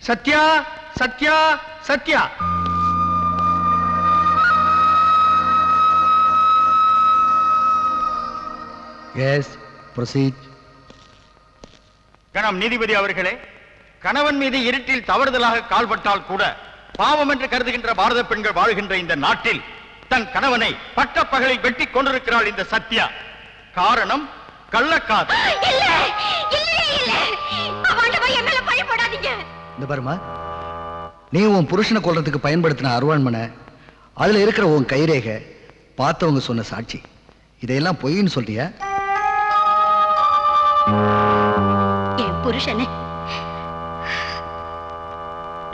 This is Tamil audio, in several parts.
சத்யா, சத்யா, சத்யா. Yes, proceed. கணம் நீதிபதி அவர்களே, கணவன் மீது இருட்டில் தவறுதலாக கால்பட்டால் கூட பாவம் என்று கருதுகின்ற பாரத பெண்கள் வாழ்கின்ற இந்த நாட்டில் தன் கணவனை பட்டப்பகலில் வெட்டி கொண்டிருக்கிறாள் இந்த சத்யா. காரணம் கள்ளக்காதல். இந்த பாருமா, நீ உன் புருஷனை கொல்றதுக்கு பயன்படுத்தின அருவாண்மனை, அதுல இருக்கிற உன் கைரேகை பார்த்தவங்க சொன்ன சாட்சி, இதையெல்லாம் பொய்ன்னு சொல்றியா? என் புருஷனை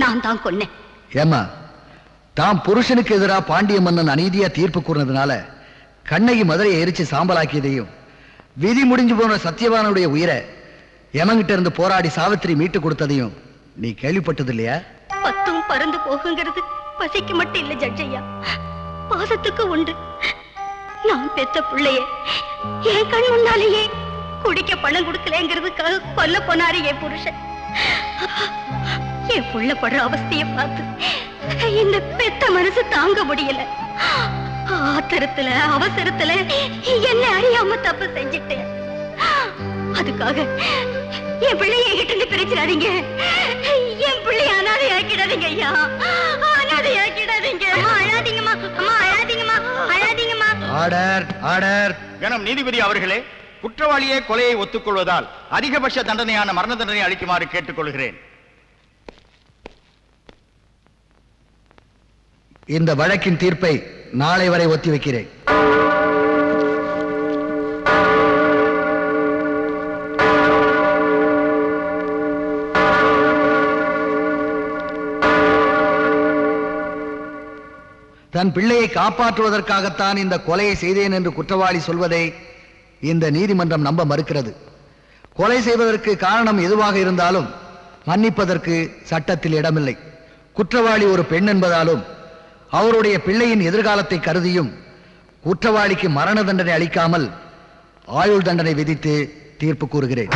நான் தான் கொன்னேன். ஏமா, தாம் புருஷனுக்கு எதிராக பாண்டிய மன்னன் அநீதியா தீர்ப்பு கூறினதுனால கண்ணகி மதுரையை எரிச்சு சாம்பலாக்கியதையும், விதி முடிஞ்சு போன சத்தியவானுடைய உயிரை எமங்கிட்ட இருந்து போராடி சாவித்திரி மீட்டு கொடுத்ததையும் நீ கேள்விப்பட்டது இல்லையா? பத்தும் பறந்து போகுங்கிறது பசிக்கு மட்டும் இல்ல ஜட்ஜையா, பாசத்துக்கு உண்டு. நான் பெத்த பிள்ளையே என் கண் முன்னாலேயே குடிக்க பணம் கொடுக்கலங்கிறதுக்காக கொல்ல போனாரு என் புருஷன். என் புள்ள படுற அவஸ்தைய பார்த்து இந்த பெத்த மனசு தாங்க முடியல. ஆத்திரத்துல அவசரத்துல என்ன அறியாம தப்பு செஞ்சுட்டேன். அதுக்காக என் பிள்ளைய கிட்ட பிரிச்சிடாதீங்க. என் பிள்ளைய அனாதை ஆக்கிடாதீங்க ஐயா, அனாதை ஆக்கிடாதீங்க. அழாதீங்கம்மா, அம்மா அழாதீங்கம்மா, அழாதீங்கம்மா. Order, order. கணம் நீதிபதி அவர்களே, குற்றவாளியே கொலையை ஒத்துக்கொள்வதால் அதிகபட்ச தண்டனையான மரண தண்டனை அளிக்குமாறு கேட்டுக்கொள்கிறேன். இந்த வழக்கின் தீர்ப்பை நாளை வரை ஒத்தி வைக்கிறேன். தன் பிள்ளையை காப்பாற்றுவதற்காகத்தான் இந்த கொலையை செய்தேன் என்று குற்றவாளி சொல்வதை இந்த நீதிமன்றம் நம்ப மறுக்கிறது. கொலை செய்வதற்கு காரணம் எதுவாக இருந்தாலும் மன்னிப்பதற்கு சட்டத்தில் இடமில்லை. குற்றவாளி ஒரு பெண் என்பதாலும் அவருடைய பிள்ளையின் எதிர்காலத்தை கருதியும் குற்றவாளிக்கு மரண தண்டனை அளிக்காமல் ஆயுள் தண்டனை விதித்து தீர்ப்பு கூறுகிறேன்.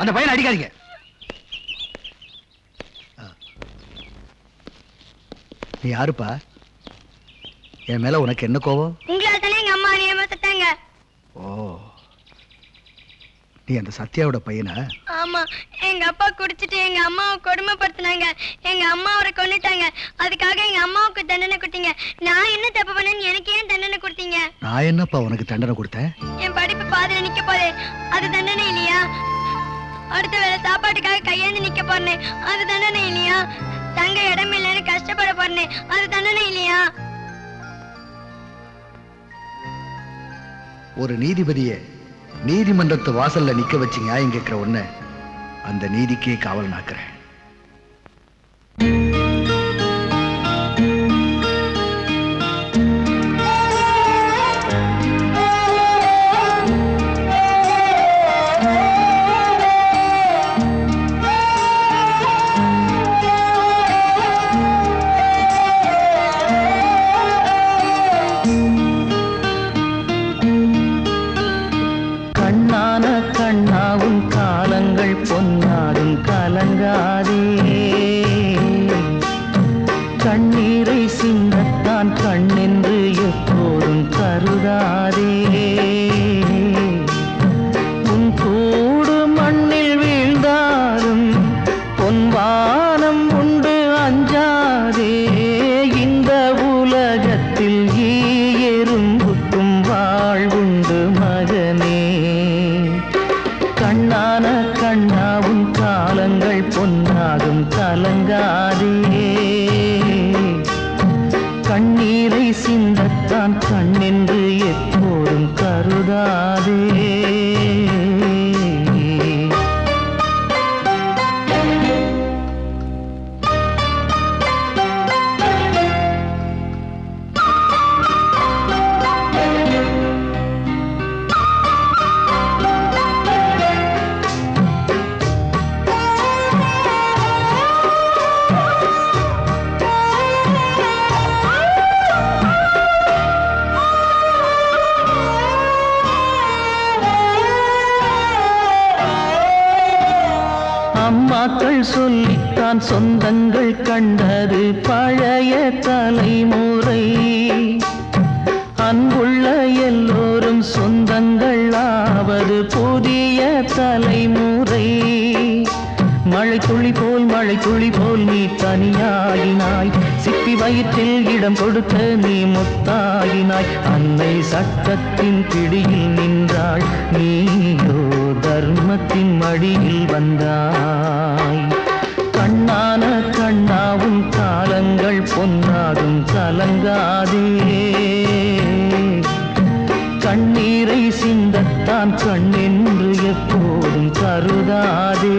அந்த பையனை அடிக்காதீங்க. நீ யாருப்பா? என் மேல உனக்கு என்ன கோவம்? உங்களால தானே எங்க அம்மா ஏமாத்திட்டாங்க. ஓ, நீ அந்த சத்யாவோட பையனா? ஆமா, எங்க அப்பா குடிச்சிட்டு எங்க அம்மாவை கொடுமைப்படுத்தினாங்க. எங்க அம்மா அவரை கொன்னுட்டாங்க. அதுக்காக எங்க அம்மாவுக்கு தண்டனை கொடுத்தீங்க. நான் என்ன தப்பு பண்ணேன்னு எனக்கு ஏன் தண்டனை கொடுத்தீங்க? நான் என்னப்பா உனக்கு தண்டனை கொடுத்தேன்? என் படிப்பு பாதியில நிக்க போதே, அது தண்டனை இல்லையா? அடுத்த வேலை சாப்பாட்டுக்காக கையேந்து நிக்க போறேன், அது தண்டனை இல்லையா? தங்க இடம் இல்லைன்னு கஷ்டப்பட போறேன், அது தண்டனை இல்லையா? ஒரு நீதிபதிய நீதிமன்றத்து வாசல்ல நிக்க வச்சு நியாயம் கேட்கிற ஒண்ணு அந்த நீதிக்கே காவல் நாக்குறேன். பொன்னாடும் காலங்கள் பொன்னாடும் காலங்கா கண்ணீரை சிந்தத்தான் கண்ணென்று எப்போதும் கருதாதே. உன் கூடு மண்ணில் வீழ்ந்தாலும் பொன்வானம் உண்டு அஞ்சாதே. இந்த உலகத்தில் எறும்புக்கும் வாழ்வுண்டு மகனே. கண்ணான கண்ணாவும் காலங்கள் பொன்னாகும் கலங்காதே. கண்ணீரை சிந்தத்தான் கண்ணென்று எப்போதும் கருதாதே. அம்மாக்கள் சொல்லித்தான் சொந்தங்கள் கண்டது பழைய தலைமுறை. அன்புள்ள எல்லோரும் சொந்தங்கள் ஆவது புதிய தலைமுறை. மழை துளி போல் நீ தனியாகினாய். சிப்பி வயிற்றில் இடம் கொடுத்த நீ முத்தாகினாய். அன்னை சட்டத்தின் பிடியில் நின்றாள், நீயோ தர்மத்தின் மடியில் வந்தாய். கண்ணான கண்ணாவும் காலங்கள் பொன்னாகும் கலங்காதே. கண்ணீரை சிந்தத்தான் கண்ணென்று எப்போதும் கருதாதே.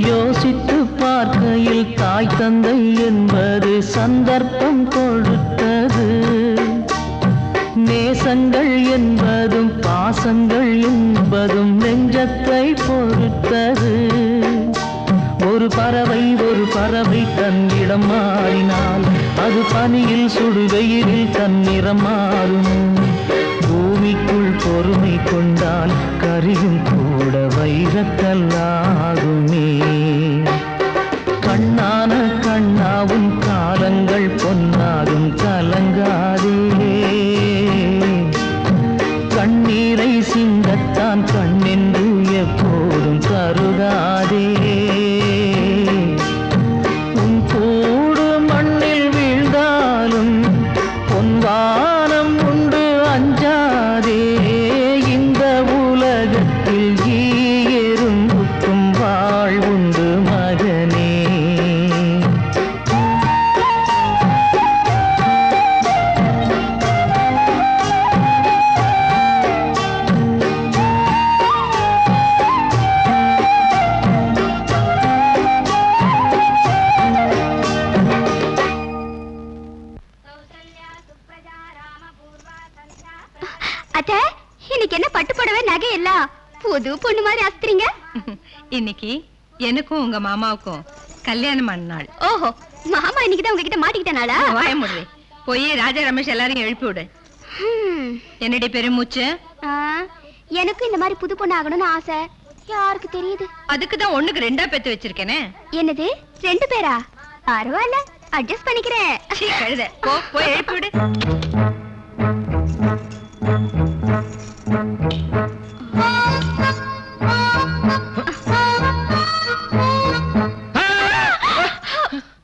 யோசித்து பார்க்கையில் தாய் தந்தை என்பது சந்தர்ப்பம் கொடுத்தது. நேசங்கள் என்பதும் பாசங்கள் என்பதும் நெஞ்சத்தை பொறுத்தது. ஒரு பறவை தன்னிடம் மாறினால் அது பனியில் சுடுவெயிலில் தன்னிறம் மாறும். பூமிக்குள் பொறுமை கொண்டால் கரியும் கூட வைரக்கல்லாகுமே. கண்ணான கண்ணாவும் காலங்கள் பொன்னாகும் கலங்காதே. கண்ணீரை சிந்தத்தான் கண்ணென்று எப்போதும் கருதாதே. உன் கூடு மண்ணில் வீழ்ந்தாலும் பொன்வானம் உண்டு அஞ்சாதே. இந்த உலகத்தில் எறும்புக்கும் வாழ்வுண்டு மகனே. அத்தை, இன்னைக்கு என்ன பட்டு புடவை நகை எல்லாம் புது பொண்ணு மாதிரி அஸ்திரீங்க? இன்னைக்கு எனக்கும் உங்க மாமாவுக்கும் கல்யாணம் பண்ண நாள். ஓஹோ, மாமா இன்னைக்குதான் உங்ககிட்ட மாட்டிக்கிட்டனாளா? வாய முடிவே, போய் ராஜா ரமேஷ் எல்லாரையும் எழுப்பி விடு. என்னடி பெருமூச்சு? எனக்கும் இந்த மாதிரி புது பொண்ணு ஆகணும்னு ஆசை. யாருக்கு தெரியுது? அதுக்குதான் ஒண்ணுக்கு ரெண்டா பெத்து வச்சிருக்கேனே. என்னது, 2 பேரா? பரவாயில்ல, அட்ஜஸ்ட் பண்ணிக்கிறேன். கழுத, போய் எழுப்பி விடு.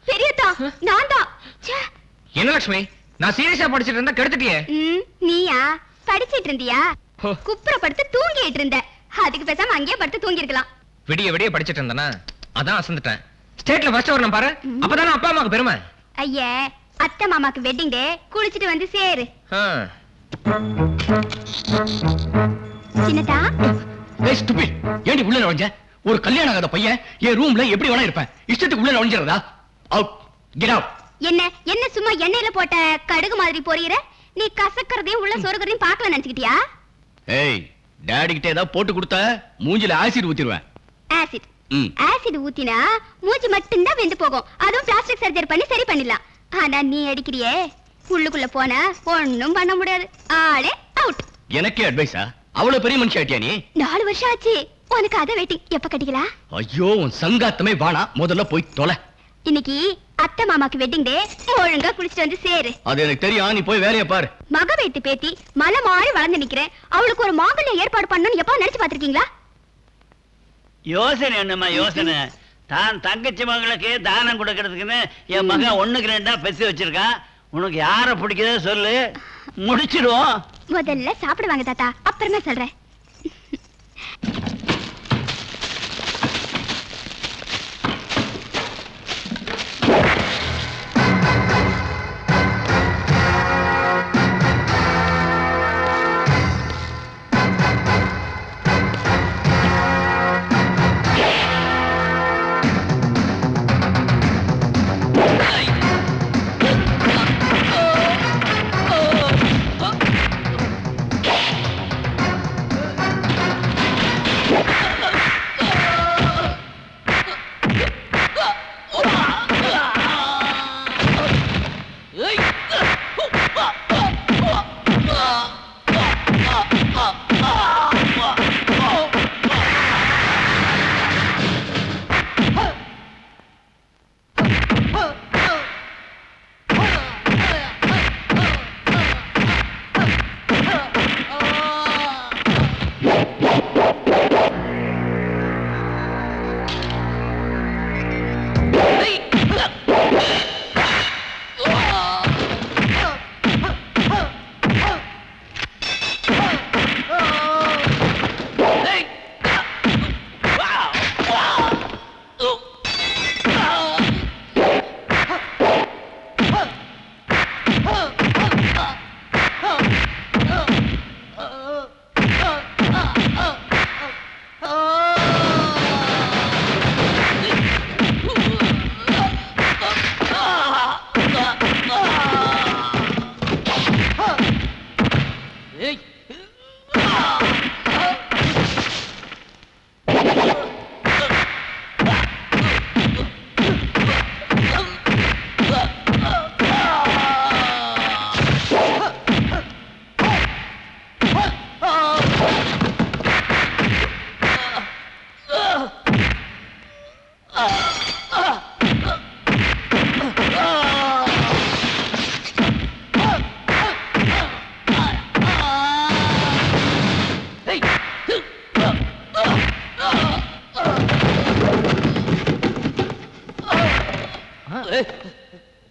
பெரியதா, நான் தான். என்ன லட்சுமி, நான் சீரியஸா படிச்சிட்டு இருந்தா கெடுத்துட்டியே. நீயா படிச்சிட்டு இருந்தியா? குப்புறப்படுத்து தூங்கிட்டு இருந்த. அதுக்கு பேசாம அங்கேயே படுத்து தூங்கி இருக்கலாம். விடிய விடிய படிச்சிட்டு இருந்தனா, அதான் அசந்துட்டேன். ஸ்டேட்ல ஃபர்ஸ்ட் வரணும் பாரு, அப்பதானே அப்பா அம்மாக்கு பெருமை. ஐயே, அத்தை மாமாக்கு வெட்டிங் டே, குளிச்சிட்டு வந்து சேரு. சின்னதா, ஏய் ஸ்டூபிட், ஏன்டி உள்ள நுழைஞ்ச? ஒரு கல்யாணம் ஆகாத பையன் என் ரூம்ல எப்படி வேணா இருப்பேன், இஷ்டத்துக்கு உள்ள நுழைஞ்சிரதா? Out, get out. என்ன சும்மா எண்ணெயில போட்ட கடுகு மாதிரி பொரியற? நீ கசக்கறதையும் உள்ள சொருகிறதையும் பார்க்கல நினைச்சுக்கிட்டியா? ஏய், டாடி கிட்ட ஏதாவது போட்டு கொடுத்தா மூஞ்சில ஆசிட் ஊத்திடுவேன். ஆசிட் ஆசிட் ஊத்தினா மூஞ்சி மட்டும்தான் வெந்து போகும். அதுவும் பிளாஸ்டிக் சர்ஜரி பண்ணி சரி பண்ணிடலாம். ஆனா நீ அடிக்கிறியே, உள்ளுக்குள்ள போனா ஒண்ணும் பண்ண முடியாது. ஆளே அவுட். எனக்கே அட்வைஸா? அவ்வளவு பெரிய மனுஷன் ஆட்டியா நீ? 4 வருஷம் ஆச்சு. உனக்கு அதை வெயிட்டிங். எப்ப கட்டிக்கலாம்? ஐயோ, உன் சங்காத்தமே வாணா, முதல்ல போய் தொலை. இன்னைக்கு அத்தை மாமாக்கு வெட்டிங் டே. ஒழுங்கா குளிச்சுட்டு வந்து சேரு. அது எனக்கு தெரியும், நீ போய் வேலைய பாரு. மக வைத்து பேத்தி மலை மாறி வளர்ந்து நிக்கிறேன். அவளுக்கு ஒரு மாங்கல்யம் ஏற்பாடு பண்ணணும்னு எப்ப நினைச்சு பாத்திருக்கீங்களா? யோசனை என்னம்மா யோசனை? தான் தங்கச்சி மகளுக்கு தானம் கொடுக்கறதுக்குன்னு என் மகன் 1க்கு 2 பெசி வச்சிருக்கான். உனக்கு யார பிடிக்குதோ சொல்லு, முடிச்சிடுவோம். முதல்ல சாப்பிடுவாங்க தாத்தா, அப்புறமா சொல்றேன்.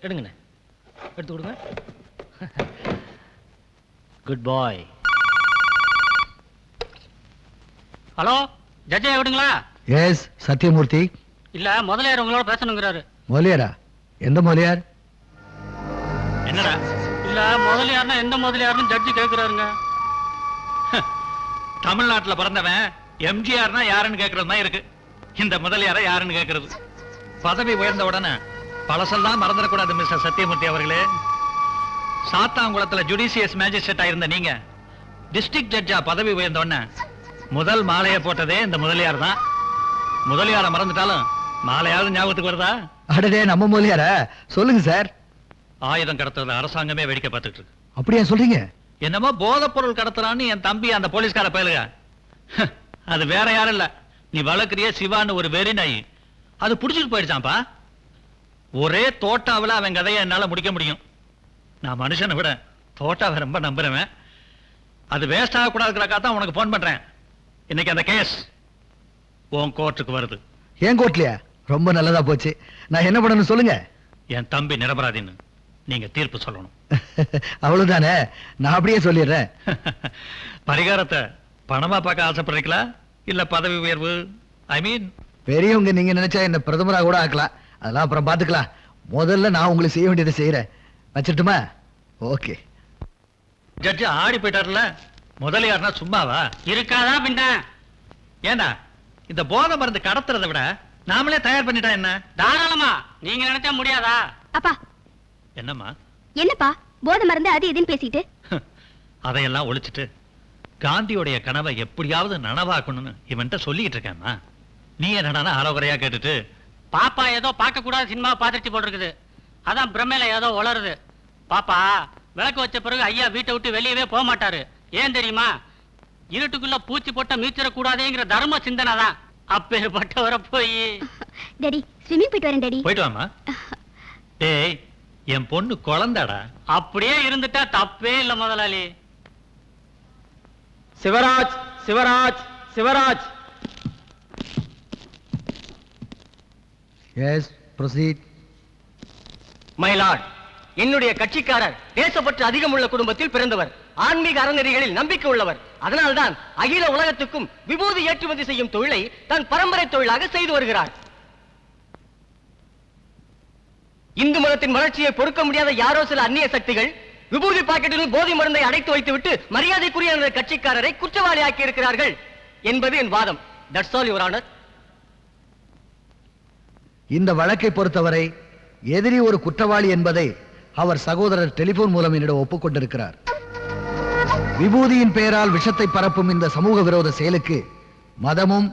எடுங்கண்ணே, எடுத்து கொடுங்க. குட் பாய். ஹலோ, ஜட்ஜா விடுங்களா? எஸ் சத்யமூர்த்தி. இல்ல, முதலியார் உங்களோட பேசணுங்கிறாரு. மொழியாரா? எந்த மொழியார்? என்னடா? இல்ல, முதலியார்னா எந்த முதலியார்னு ஜட்ஜி கேக்குறாருங்க. தமிழ்நாட்டுல பிறந்தவன் எம்ஜிஆர்னா யாருன்னு கேக்குறது தான் இருக்கு. இந்த முதலியார யாருன்னு கேக்குறது. பதவி உயர்ந்த உடனே பழசெல்லாம் மறந்துடக்கூடாது மிஸ்டர் சத்யமூர்த்தி அவர்களே. சாத்தாங்குளத்துல ஜுடிஷியஸ் மேஜிஸ்ட்ரேட்டா இருந்த நீங்க டிஸ்ட்ரிக்ட் ஜட்ஜா பதவி உயர்ந்த உடனே முதல் மாலையை போட்டதே இந்த முதலியார் தான். முதலியார மறந்துட்டாலும் மாலையாவது ஞாபகத்துக்கு வருதா? அடடே, நம்ம மொழியாரா? சொல்லுங்க சார். ஆயுதம் கடத்துறத அரசாங்கமே வேடிக்கை பார்த்துட்டு இருக்கு. அப்படியா சொல்றீங்க? என்னமோ போதைப் பொருள் கடத்துறான்னு என் தம்பி அந்த போலீஸ்கார பயலுக. அது வேற யாரும் இல்ல, நீ வளர்க்கிறிய சிவான்னு ஒரு வெறி நாய். அது புடிச்சிட்டு போயிடுச்சாம்பா. ஒரே தோட்டாவில அவன் கதையை என்னால முடிக்க முடியும். நான் மனுஷனை விட தோட்டாவை ரொம்ப நம்புறவன். அது வேஸ்ட் ஆகக்கூடாதுக்காக தான் உனக்கு போன் பண்றேன். இன்னைக்கு அந்த கேஸ் உன் கோர்ட்டுக்கு வருது. ஏன் கோர்ட்லயா? ரொம்ப நல்லதா போச்சு. நான் என்ன பண்ணணும் சொல்லுங்க. என் தம்பி நிரபராதின்னு நீங்க தீர்ப்பு சொல்லணும். அவ்வளவுதானே, நான் அப்படியே சொல்லிடுறேன். பரிகாரத்தை பணமா பார்க்க ஆசைப்படுறீங்களா இல்ல பதவி உயர்வு? ஐ மீன், பெரியவங்க நீங்க நினைச்சா என்ன பிரதமரா கூட ஆக்கலாம். அதெல்லாம் அப்புறம் பாத்துக்கலாம். முதல்ல நான் உங்களுக்கு செய்ய வேண்டியதை செய்யறேன். வச்சிட்டுமா? ஓகே. ஜட்ஜ் ஆடி போயிட்டார்ல, முதலியார்னா சும்மாவா? இருக்காதா பின்ன? ஏண்டா இந்த போதை மருந்து கடத்துறதை விட நாமளே தயார் பண்ணிட்டா என்ன? தாராளமா நீங்க நினைச்சா முடியாதா? அப்பா என்னம்மா? என்னப்பா போதை மருந்து அது இதுன்னு பேசிட்டு? அதையெல்லாம் ஒழிச்சிட்டு காந்தியோடைய கனவை எப்படியாவது நனவாக்கணும்னு இவன்ட்ட சொல்லிட்டு இருக்கேம்மா. நீ என்னடா அறகுறையா கேட்டுட்டு பாப்பா ஏதோ பார்க்க கூடாத சினிமா பார்த்துட்டு போட்டிருக்குது, அதான் பிரமையில ஏதோ உளருது. பாப்பா விளக்கு வச்ச பிறகு ஐயா வீட்டை விட்டு வெளியவே போக மாட்டாரு. ஏன் தெரியுமா? இருட்டுக்குள்ள பூச்சி போட்ட மீச்சிடக்கூடாதேங்கிற தர்ம சிந்தனை தான். அப்பேற்பட்டவரை போய் டாடி ஸ்விமிங் போயிட்டு வரேன் டாடி. போயிட்டு வாமா. ஏய் என் பொண்ணு குழந்தாடா. அப்படியே இருந்துட்டா தப்பே இல்ல முதலாளி. Sivaraj Sivaraj Sivaraj. Yes proceed. My lord, என்னுடைய கட்சிக்காரர் தேசப்பற்று அதிகமுள்ள குடும்பத்தில் பிறந்தவர், ஆன்மீக அறநெறிகளில் நம்பிக்கை உள்ளவர். அதனால்தான் அகில உலகத்துக்கும் விபூதி ஏற்றுமதி செய்யும் தொழிலை தன் பரம்பரை தொழிலாக செய்து வருகிறார். இந்து மதத்தின் வளர்ச்சியை பொறுக்க முடியாத யாரோ சில அந்நிய சக்திகள் விபூதி பாக்கெட்டில் போதை மருந்தை அடைத்து வைத்துவிட்டு மரியாதைக்குரிய அந்த கட்சிக்காரரை குற்றவாளி ஆக்கி இருக்கிறார்கள் என்பது என் வாதம். That's all your honour. இந்த வழக்கை பொறுத்தவரை எதிரி ஒரு குற்றவாளி என்பதை அவர் சகோதரர் டெலிபோன் மூலம் என்னிடம் ஒப்புக்கொண்டிருக்கிறார். விபூதியின் பெயரால் விஷத்தை பரப்பும் இந்த சமூக விரோத செயலுக்கு மதமும்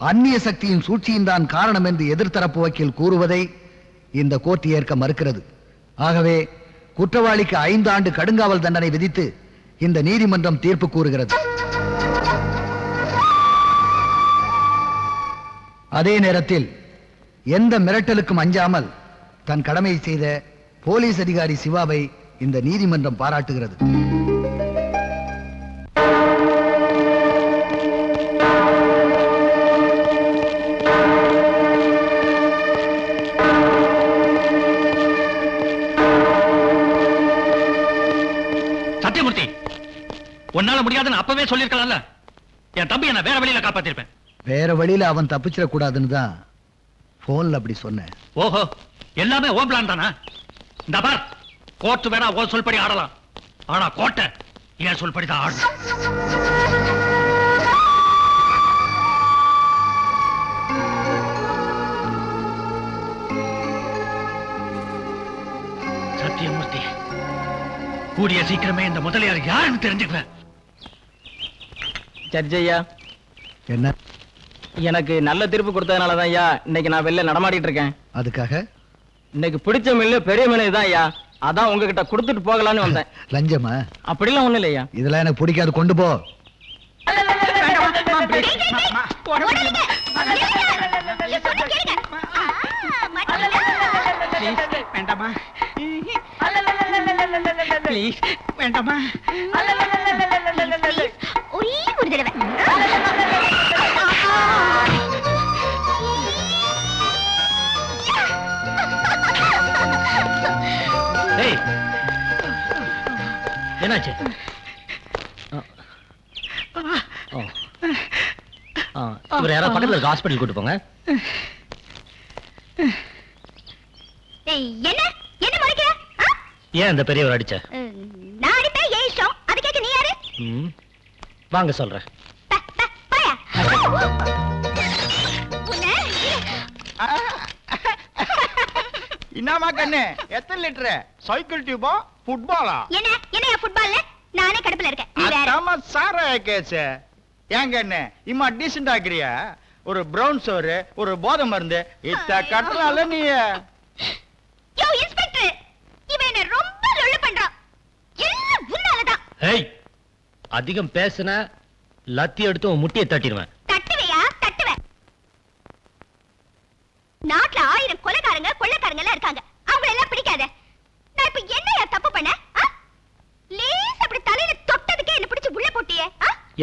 அந்நிய சக்தியின் சூழ்ச்சியும் தான் காரணம் என்று எதிர்த்தரப்பு வக்கீல் கூறுவதை இந்த கோர்ட் ஏற்க மறுக்கிறது. ஆகவே குற்றவாளிக்கு 5 ஆண்டு கடுங்காவல் தண்டனை விதித்து இந்த நீதிமன்றம் தீர்ப்பு கூறுகிறது. அதே நேரத்தில் எந்த மிரட்டலுக்கும் அஞ்சாமல் தன் கடமையை செய்த போலீஸ் அதிகாரி சிவாவை இந்த நீதிமன்றம் பாராட்டுகிறது. சத்தியமூர்த்தி, உன்னால முடியாதுன்னு அப்பவே சொல்லிருக்கலாம்ல. என் தம்பி என்ன வேற வழியில காப்பாத்திருப்பேன். வேற வழியில அவன் தப்பிச்சிடக்கூடாதுன்னு தான் போன்ல அப்படி சொன்னேன். ஓஹோ, எல்லாமே ஓ பிளான் தானா? இந்த பார், கோர்ட் வேணா ஓ சொல்படி ஆடலாம், ஆனா கோட்டை ஏன் சொல்படி தான் ஆடணும். சத்தியமூர்த்தி, கூடிய சீக்கிரமே இந்த முதலியார் யாருன்னு தெரிஞ்சுக்குவேன். ஜட்ஜையா, என்ன எனக்கு நல்ல தீர்ப்பு கொடுத்ததுனாலதான் ஐயா இன்னைக்கு நான் வெளில நடமாடிட்டு இருக்கேன். அதுக்காக இன்னைக்கு பிடிச்ச மில்லு பெரிய மில்லு தான் ஐயா, அதான் உங்ககிட்ட கொடுத்துட்டு போகலான்னு வந்தேன். லஞ்சமா? அப்படிலாம் ஒண்ணு இல்லையா. இதெல்லாம் எனக்கு பிடிக்காது, கொண்டு போ. வேண்டாமா ப்ளீஸ், வேண்டாமா. ஒரே ஒரு தடவை. ஏய், என்னாச்சு? இவர் யாராவது பக்கத்துல இருக்க ஹாஸ்பிட்டல் கூட்டு போங்க. என்ன என்ன மறைக்கிற? ஏன் இந்த பெரியவர் அடிச்ச? நான் அடிப்பேன், ஏன் இஷ்டம்? அது கேட்க நீ யாரு? வாங்க சொல்றேன். என்னமா கண்ணு, எத்தனை லிட்டரு சைக்கிள் டியூபா ஃபுட்பாலா? என்ன என்ன ஃபுட்பால்ல நானே கடுப்புல இருக்கேன். நீ வேற. அதாம சார கேஸ். ஏன் கண்ணு இம்மா டீசென்ட் ஆக்குறியா? ஒரு பிரவுன் சோறு, ஒரு போதை மருந்து இத்த கட்டலால நீ. யோ இன்ஸ்பெக்டர், இவன் என்ன ரொம்ப லொள்ளு பண்றான். எல்லாம் உன்னாலதான். ஏய், அதிகம் பேசுன லத்தி எடுத்து உன் முட்டியை தட்டிடுவேன். தட்டுவையா? தட்டுவேன். நாட்டுல 1000 கொலைகாரங்க கொள்ளைக்காரங்க எல்லாம் இருக்காங்க. அவங்க எல்லாம் பிடிக்காத. நான் இப்ப என்னையா தப்பு பண்ண? லேஸ் அப்படி தலையில தொட்டதுக்கே என்ன பிடிச்சு உள்ள போட்டியே.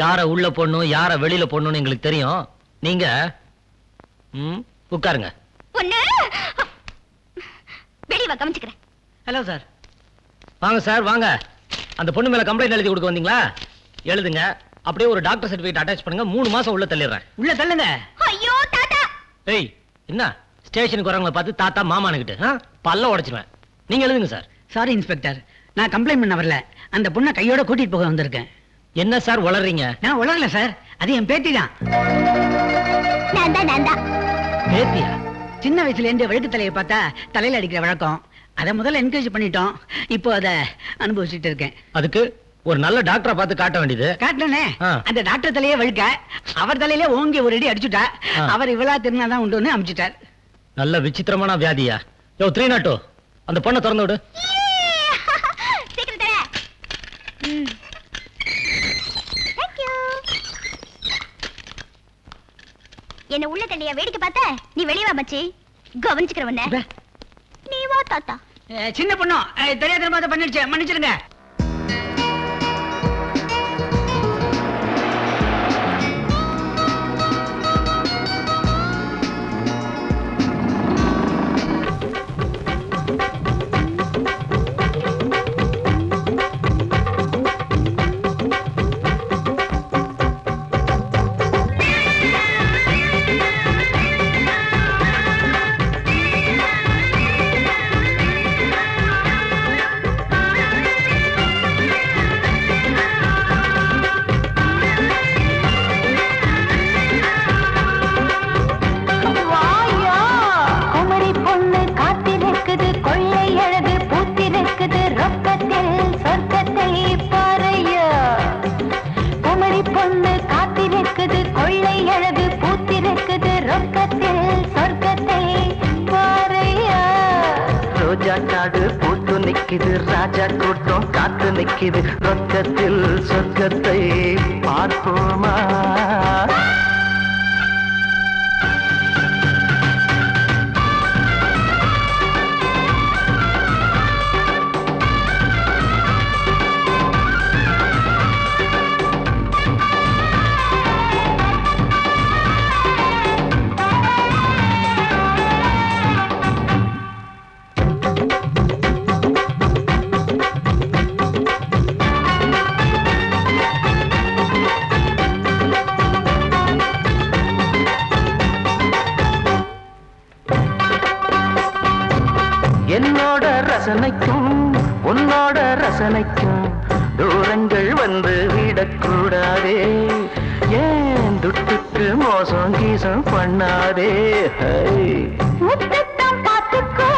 யார உள்ள போடணும் யார வெளியில போடணும்னு எங்களுக்கு தெரியும். நீங்க உட்காருங்க. பொண்ணு வெளிய கவனிச்சுக்கிறேன். Hello sir. வாங்க சார் வாங்க. அந்த பொண்ணு மேல கம்ப்ளைண்ட் எழுதி கொடுக்க வந்தீங்களா? எழுதுங்க. அப்படியே ஒரு டாக்டர் சர்டிபிகேட் அட்டாச் பண்ணுங்க. 3 மாசம் உள்ள தள்ளிடுறேன். உள்ள தள்ளுங்க. ஐயோ தாத்தா. ஏய், என்ன ஸ்டேஷனுக்கு வரவங்களை பார்த்து தாத்தா மாமானுக்கிட்டு பல்ல உடைச்சிருவேன். நீங்க எழுதுங்க சார். சாரி இன்ஸ்பெக்டர், நான் கம்ப்ளைண்ட் பண்ண வரல. அந்த பொண்ணை கையோட கூட்டிட்டு போக வந்திருக்கேன். என்ன சார் உளறீங்க? நான் உளரல சார். அது என் பேத்தி தான். நான் தான். பேத்தியா? சின்ன வயசுல இருந்து வழுக்கு தலையை பார்த்தா தலையில அடிக்கிற வழக்கம். அதை முதல்ல என்கரேஜ் பண்ணிட்டோம். இப்போ அதை அனுபவிச்சுட்டு இருக்கேன். அதுக்கு ஒரு நல்ல டாக்டரை பார்த்து காட்ட வேண்டியது. காட்டனே அந்த டாக்டர் தலையே வழுக்க அவர் தலையில ஓங்கி ஒரு அடி அடிச்சுட்டா. அவர் இவ்வளவு திருநாதான் உண்டுன்னு அமிச்சுட்டார். நல்ல விசித்திரமான வியாதியா? யோ 302 அந்த பொண்ணை திறந்து விடு. என்ன உள்ள தள்ளியா வேடிக்கை பார்த்த? நீ வெளியே வா மச்சி, கவனிச்சுக்கிறவன. நீ வா தாத்தா. சின்ன பொண்ணு தெரியாத மாதிரி பண்ணிடுச்சு, மன்னிச்சிருங்க. ராஜா கூட்டம் காத்து நிக்குது, ரொக்கத்தில் சொர்க்கத்தை பார்ப்போமா? என்னோட ரசனைக்கும் உன்னோட ரசனைக்கும் தூரங்கள் வந்து விடக்கூடாதே. ஏன் துட்டுக்கு மோசம் கீசம் பண்ணாதே. பார்த்துக்கோ,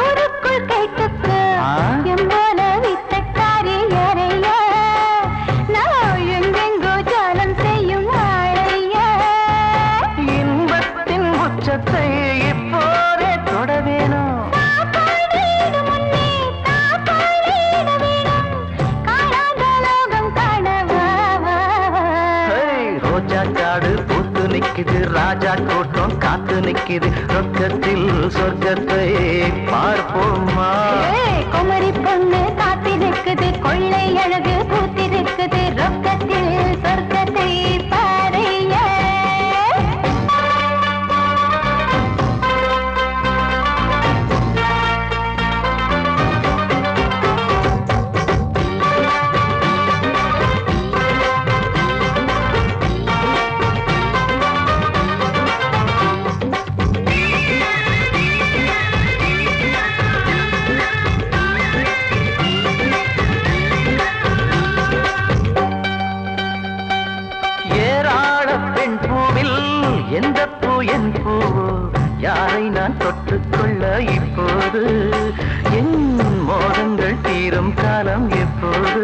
ஊருக்குள் கேட்டுக்கோ, எம்போல வித்தக்காரி யாரைய நான் எங்கெங்கோ ஜாலம் செய்யும் ஆளைய. இன்பத்தின் உச்சத்தை இப்போதே தொட வேணும். காடு பூத்து நிக்குது, ராஜா கூட்டம் காத்து நிக்குது, ரொக்கத்தில் சொர்க்கத்தை பார்ப்போமா? குமரி பொண்ணு காத்திருக்குது, கொள்ளை அழகு பூத்திருக்குது, ரொக்கத்தில் சொர்க்கத்தை பாறைய. எந்த பூ என் பூவோ, யாரை நான் தொட்டுக்கொள்ள இப்போது? என் மோதங்கள் தீரும் காலம் எப்போது?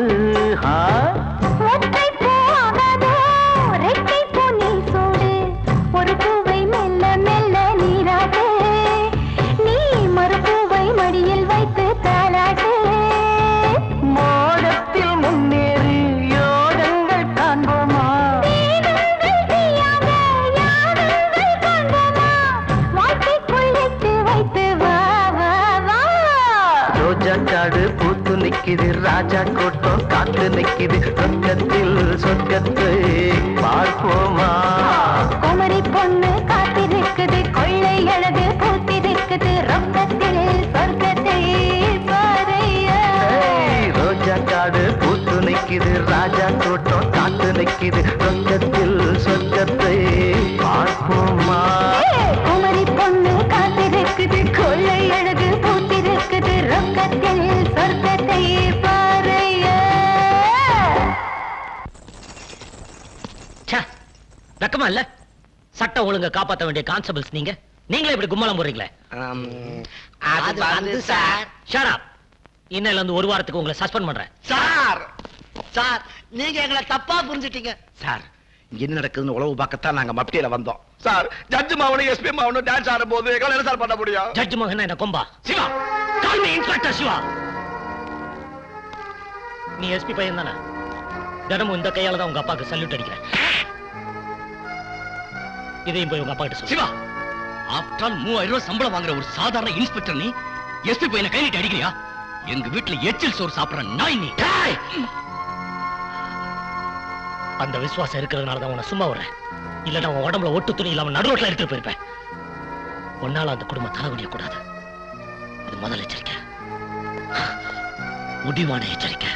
ஒரு பூவை மெல்ல மெல்ல நீராட்டு, நீ மறுபூவை மடியில் வைத்து தாளாட்டு. மோடத்தில் முன்னேறி யோகங்கள் காண்போமா? காடு பூத்து நிக்குது, ராஜா கூட்டம் காத்து நிக்குது, சொர்க்கத்தில் சொர்க்கத்தை பார்ப்போமா? குமரி பொண்ணு காத்திருக்குது, கொள்ளை அழகு பூத்திருக்குது, ரொக்கத்தில் சொர்க்கத்தை பாறைய. ரோஜா காடு பூத்து நிக்குது, ராஜா கூட்டம் காத்து நிக்குது, சொர்க்கத்தில் சொர்க்கத்தை பார்ப்போமா? குமரி பொண்ணு காத்திருக்குது, கொள்ளை அழகு பூத்திருக்குது, ரொக்கத்தில் சொர்க்கத்தை பாறைய. வெக்கமா இல்ல? சட்டம் ஒழுங்க காப்பாற்ற வேண்டிய கான்ஸ்டபிள்ஸ் நீங்களே இப்படி கும்மலம் போடுறீங்களே. அது வந்து சார். Shut up. இன்னையில இருந்து ஒரு வாரத்துக்கு உங்களை சஸ்பெண்ட் பண்றேன். சார் சார் நீங்க எங்களை தப்பா புரிஞ்சுட்டீங்க சார். இங்க என்ன நடக்குதுன்னு உளவு பார்க்கத்தான் நாங்க மப்டியில வந்தோம் சார். ஜட்ஜ் மாவனும் எஸ்பி மாவனும் டான்ஸ் ஆடும் போது எங்களை என்ன சார் பண்ண முடியும்? ஜட்ஜ் மகன் என்ன கொம்பா? Siva, call me inspector Siva. நீ எஸ்பி பையன் தானே? தினமும் இந்த கையால தான் உங்க அப்பாவுக்கு சல்யூட் அடிக்கிறேன். இதையும் போய் உங்க அப்பா கிட்ட சொல்லு. சிவா, ஆஃப்டர் ஆல் 3000 ரூபாய் சம்பளம் வாங்குற ஒரு சாதாரண இன்ஸ்பெக்டர் நீ எஸ்பி பையனை கை நீட்டி அடிக்கிறியா? எங்க வீட்டுல எச்சில் சோறு சாப்பிடுற நாய் நீ. அந்த விசுவாசம் இருக்கிறதுனால தான் உன்னை சும்மா விடுறேன். இல்லன்னா உன் உடம்புல ஒட்டு துணி இல்லாம நடுரோட்ல எடுத்துட்டு போயிருப்பேன். உன்னால அந்த குடும்பம் தலைவலிய கூடாது. இது முதல் எச்சரிக்கை, முடிவான எச்சரிக்கை.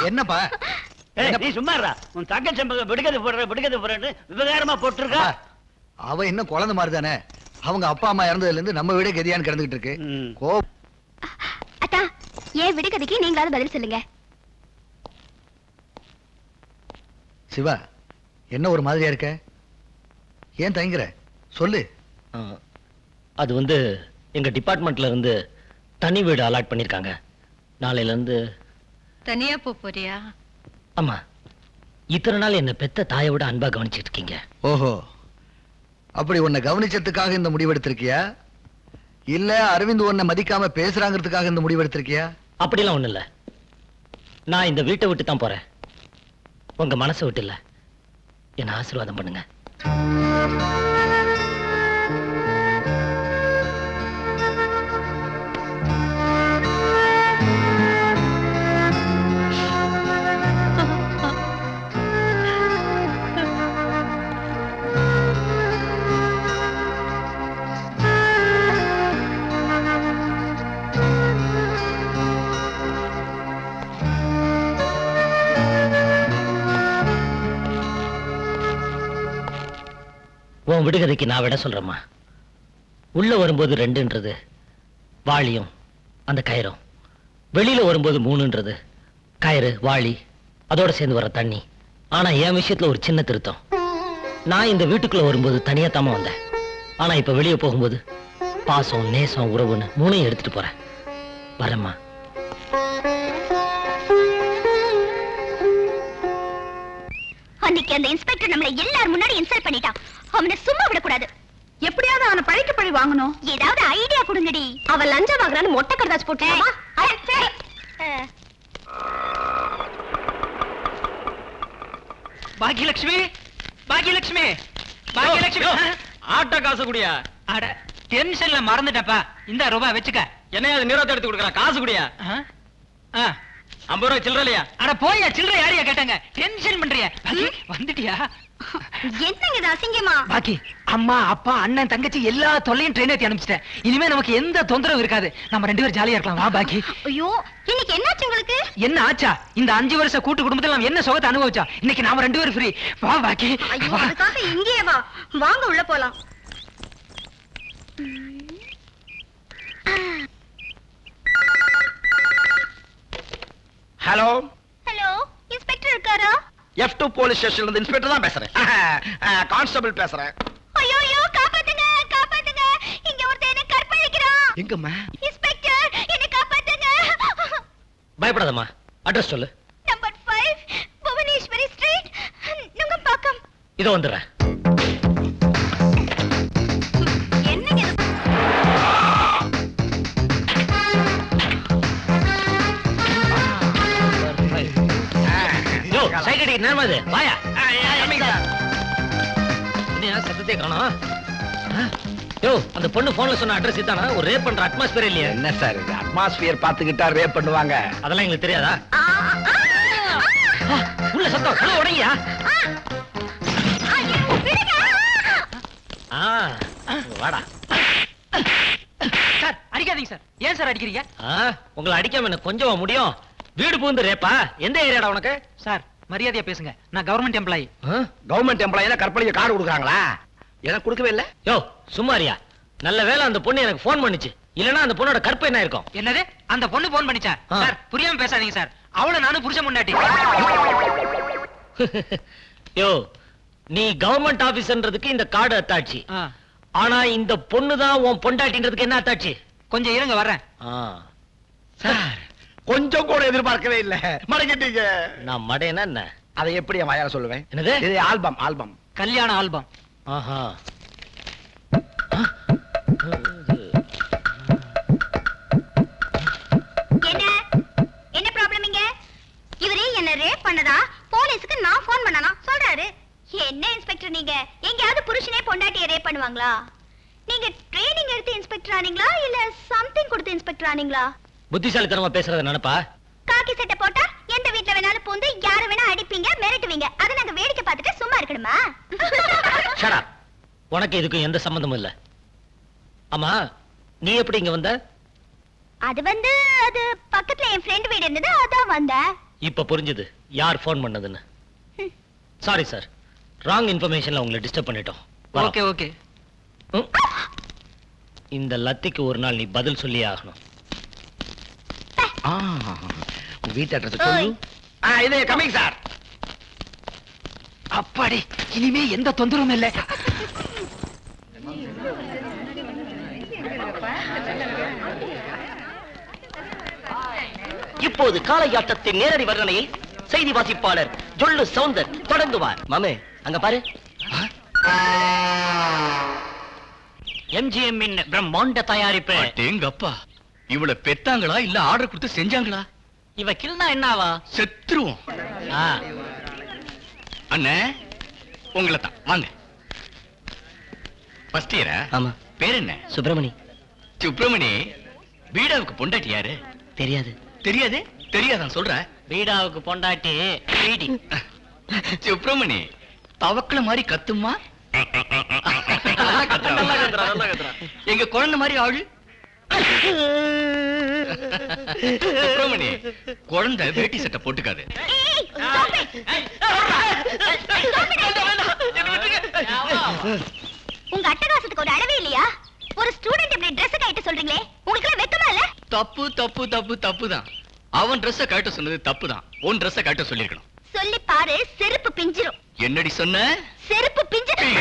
என்னப்பா? நீ சும்மா உன் தங்கச்சி விடுகதை போடுறேன்னு விவகாரமா போட்டிருக்கா. அவ என்ன குழந்தை மாதிரி தானே? அவங்க அப்பா அம்மா இறந்ததுல இருந்து நம்ம வீடே கதியான்னு கிடந்துகிட்டு இருக்கு. அத்தா, ஏன் விடுகதைக்கு நீங்களாவது பதில் சொல்லுங்க. சிவா, என்ன ஒரு மாதிரியா இருக்க? ஏன் தயங்குற? சொல்லு. அது வந்து எங்க டிபார்ட்மெண்ட்ல இருந்து தனி வீடு அலாட் பண்ணிருக்காங்க. நாளையில இருந்து தனியா போறியா? ஆமா. இத்தனை நாள் என்ன பெத்த தாயை விட அன்பா கவனிச்சிட்டு இருக்கீங்க. ஓஹோ, அப்படி உன்னை கவனிச்சதுக்காக இந்த முடிவெடுத்திருக்கியா? இல்ல அரவிந்த் உன்னை மதிக்காம பேசுறாங்கிறதுக்காக இந்த முடிவெடுத்திருக்கியா? அப்படிலாம் ஒண்ணு இல்ல. நான் இந்த வீட்டை விட்டு தான் போறேன். உங்க மனசை விட்டு இல்ல. என்ன ஆசீர்வாதம் பண்ணுங்க. உன் விடுகதைக்கு நான் விட சொல்றேம்மா. உள்ள வரும்போது 2ன்றது வாளியும் அந்த கயிறும், வெளியில வரும்போது 3ன்றது கயிறு வாளி அதோட சேர்ந்து வர தண்ணி. ஆனா என் விஷயத்துல ஒரு சின்ன திருத்தம். நான் இந்த வீட்டுக்குள்ள வரும்போது தனியா தாம வந்தேன். ஆனா இப்ப வெளியே போகும்போது பாசம் நேசம் உறவுன்னு 3ஐயும் எடுத்துட்டு போறேன். வரேம்மா. அன்னைக்கு அந்த இன்ஸ்பெக்டர் நம்மள எல்லாரும் முன்னாடி இன்சல்ட் பண்ணிட்டான். அவனை சும்மா விடக்கூடாது. எப்படியாவது அவனை பழிக்கு பழி வாங்கணும். ஏதாவது ஐடியா கொடுங்கடி. அவன் லஞ்சம் வாங்குறான்னு மொட்டை கருதாச்சு போட்டுமா? பாக்கியலட்சுமி, பாக்கியலட்சுமி, பாக்கியலட்சுமி. ஆட்ட காசு குடியா? அட டென்ஷன்ல மறந்துட்டப்பா. இந்த ரூபாய் வச்சுக்க. என்ன அது நிறத்தை எடுத்து கொடுக்குறா? காசு குடியா? 50 ரூபாய் சில்லற இல்லையா? அட போயா, சில்லறை யாரையா கேட்டாங்க? டென்ஷன் பண்றியா? பாக்கி வந்துட்டியா? என்னங்க இது அசிங்கமா? பாக்கி அம்மா அப்பா அண்ணன் தங்கச்சி எல்லா தொல்லையும் ட்ரெயின் ஏத்தி அனுப்பிச்சிட்டேன். இனிமே நமக்கு எந்த தொந்தரவும் இருக்காது. நம்ம 2 பேரும் ஜாலியா இருக்கலாம். வா பாக்கி. ஐயோ, இன்னைக்கு என்னாச்சு உங்களுக்கு? என்ன ஆச்சா? இந்த 5 வருஷ கூட்டு குடும்பத்துல நம்ம என்ன சுகத்தை அனுபவிச்சா? இன்னைக்கு நாம 2 பேரும் ஃப்ரீ. வா பாக்கி. ஐயோ, அதுக்காக இங்கேயே வா. வாங்க உள்ள போலாம். ஹலோ ஹலோ, இன்ஸ்பெக்டர் இருக்காரா? F2 போலீஸ் ஸ்டேஷன்ல இருந்து இன்ஸ்பெக்டர் தான் பேசுறேன். கான்ஸ்டபிள் பேசுறேன். ஐயோ ஐயோ, காப்பாத்துங்க காப்பாத்துங்க. இங்க ஒருத்தன் என்ன கற்பழிக்கிறான். எங்கம்மா? இன்ஸ்பெக்டர், என்ன காப்பாத்துங்க. பயப்படாதம்மா. அட்ரஸ் சொல்லு. Number 5 Bhuvaneswari street, Nungambakkam. இதோ வந்துடுறேன். என்னங்க இது? சைக்கிள் நேரமா இது வாயா. என்ன சத்தத்தை காணோம்? யோ, அந்த பொண்ணு போன்ல சொன்ன அட்ரஸ் இதானா? ஒரு ரேப் பண்ற அட்மாஸ்பியர் இல்லையா? என்ன சார் இது? அட்மாஸ்பியர் பாத்துக்கிட்டா ரேப் பண்ணுவாங்க? அதெல்லாம் எங்களுக்கு தெரியாதா? உள்ள சத்தம் கதவு உடையா? வாடா. சார் அடிக்காதீங்க சார். ஏன் சார் அடிக்கிறீங்க? உங்களை அடிக்காம என்ன கொஞ்சமா முடியும்? வீடு பூந்து ரேப்பா? எந்த ஏரியாடா உனக்கு? சார் மரியாதையா பேசுங்க. நான் கவர்மெண்ட் எம்ப்ளாயி. கவர்மெண்ட் எம்ப்ளாயினா கற்பழிக்க கார்டு கொடுக்குறாங்களா? எனக்கு கொடுக்கவே இல்ல. யோ சும்மாரியா. நல்ல வேளை அந்த பொண்ணு எனக்கு போன் பண்ணுச்சு. இல்லனா அந்த பொண்ணோட கற்பு என்ன இருக்கும்? என்னது அந்த பொண்ணு போன் பண்ணிச்சா? ஆ. சார் புரியாம பேசாதீங்க சார். அவள நானும் புருஷன் முன்னாடி. யோ, நீ கவர்மெண்ட் ஆபீஸ்ன்றதுக்கு இந்த கார்டு அத்தாட்சி. ஆனா இந்த பொண்ணு தான் உன் பொண்டாட்டின்றதுக்கு என்ன அத்தாட்சி? கொஞ்சம் இருங்க வர்றேன். சார் கொஞ்சம் கூட எதிர்பார்க்கவே இல்ல. மடங்கிட்டீங்க. நான் மடையனா என்ன? அதை எப்படி என் வாயால சொல்லுவேன்? என்னது? இது ஆல்பம். கல்யாண ஆல்பம். ஆஹா. என்ன ப்ராப்ளம் இங்க? இவரே என்ன ரேப் பண்ணதா போலீஸ்க்கு நான் ஃபோன் பண்ணனா சொல்றாரு. என்ன இன்ஸ்பெக்டர் நீங்க? எங்கயாவது புருஷனே பொண்டாட்டியை ரேப் பண்ணுவாங்களா? நீங்க ட்ரெய்னிங் எடுத்து இன்ஸ்பெக்டர் ஆனீங்களா இல்ல சம்திங் கொடுத்து இன்ஸ்பெக்டர் ஆனீங்களா? புத்திசாலித்தனமா பேசுறத நினைப்பா? காக்கி சட்டை போட்டா எந்த வீட்ல வேணாலும் பூந்து யார வேணா அடிப்பீங்க, மிரட்டுவீங்க. அத நாங்க வேடிக்கை பார்த்துட்டு சும்மா இருக்கணுமா? Shut up. உனக்கு இதுக்கு எந்த சம்பந்தமும் இல்ல. ஆமா, நீ எப்படி இங்க வந்த? அது பக்கத்துல என் ஃப்ரெண்ட் வீடு இருந்தது, அதான் வந்தேன். இப்ப புரிஞ்சது யார் ஃபோன் பண்ணதுன்னு. சாரி சார், ராங் இன்ஃபர்மேஷன்ல உங்களை டிஸ்டர்ப் பண்ணிட்டோம். Okay okay. இந்த லத்திக்கு ஒரு நாள் நீ பதில் சொல்லியே ஆகணும். வீட்டு அட்ரஸ் சொல்லு. இது கமிங் சார். அப்பாடி, இனிமே எந்த தொந்தரவும் இல்ல. இப்போது காளையாட்டத்தின் நேரடி வர்ணனையை செய்தி வாசிப்பாளர் ஜொல்லு சவுந்தர் தொடங்குவார். மாமே, அங்க பாரு. MGM இன் பிரம்மாண்ட தயாரிப்பு. எங்கப்பா, இவளை பெத்தாங்களா இல்ல ஆர்டர் கொடுத்து செஞ்சாங்களா? இவ கில்னா என்னவா? செத்துருவோம். அண்ணே, உங்களை தான் வாங்க. ஃபர்ஸ்ட் இயரா? ஆமா. பேர் என்ன? சுப்பிரமணி. சுப்பிரமணி, பீடாவுக்கு பொண்டாட்டி யாரு? தெரியாது. தெரியாது? தெரியாதான் சொல்ற? பீடாவுக்கு பொண்டாட்டி பீடி. சுப்பிரமணி, தவக்கல மாதிரி கத்துமா? எங்க குழந்தை மாதிரி ஆளு. சுப்பிரமணி, குழந்தை வேட்டி சட்டை போட்டுக்காது. உங்க அட்டகாசத்துக்கு ஒரு அளவே இல்லையா? ஒரு ஸ்டூடண்ட் இப்படி Dress கட்ட சொல்றீங்களே, உங்களுக்கு எல்லாம் வெக்கமா இல்ல? தப்பு தப்பு தப்பு தப்பு தான். அவன் Dress கட்ட சொன்னது தப்பு தான். உன் Dress கட்ட சொல்லிருக்கணும். சொல்லி பாரு, செருப்பு பிஞ்சிரும். என்னடி சொன்ன? செருப்பு பிஞ்சிரும்.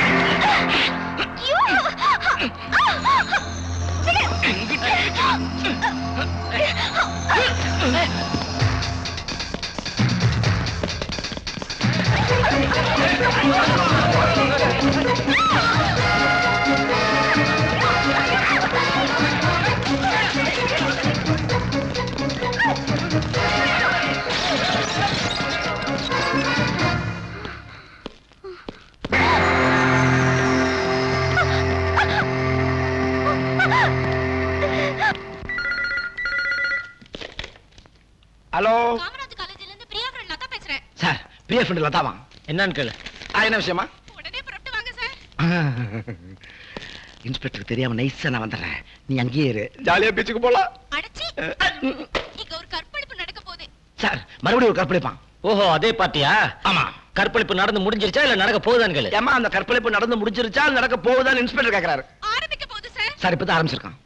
ஐயோ! ஹலோ காமராஜ் காலேஜ்ல இருந்து பிரியா ஃப்ரெண்ட் லதா பேசுறேன். சார், பிரியா ஃப்ரெண்ட் லதாவா? என்னன்னு கேளு. என்ன விஷயமா? உடனே புறப்பட்டு வாங்க சார். இன்ஸ்பெக்டர் தெரியாம நைஸா நான் வந்துடுறேன். நீ அங்கேயே இரு, ஜாலியா பீச்சுக்கு போலாம். அடச்சி, இங்க ஒரு கற்பழிப்பு நடக்க போகுது. சார், மறுபடியும் ஒரு கற்பழிப்பான். ஓஹோ, அதே பார்ட்டியா? ஆமா. கற்பழிப்பு நடந்து முடிஞ்சிருச்சா இல்ல நடக்க போகுதான்னு கேளு. ஏமா அந்த கற்பழிப்பு நடந்து முடிஞ்சிருச்சா நடக்க போகுதான்னு இன்ஸ்பெக்டர் கேக்குறாரு. ஆரம்பிக்க போகுது சார். சார், இப்பதான் ஆரம்பிச்சிருக்கான்.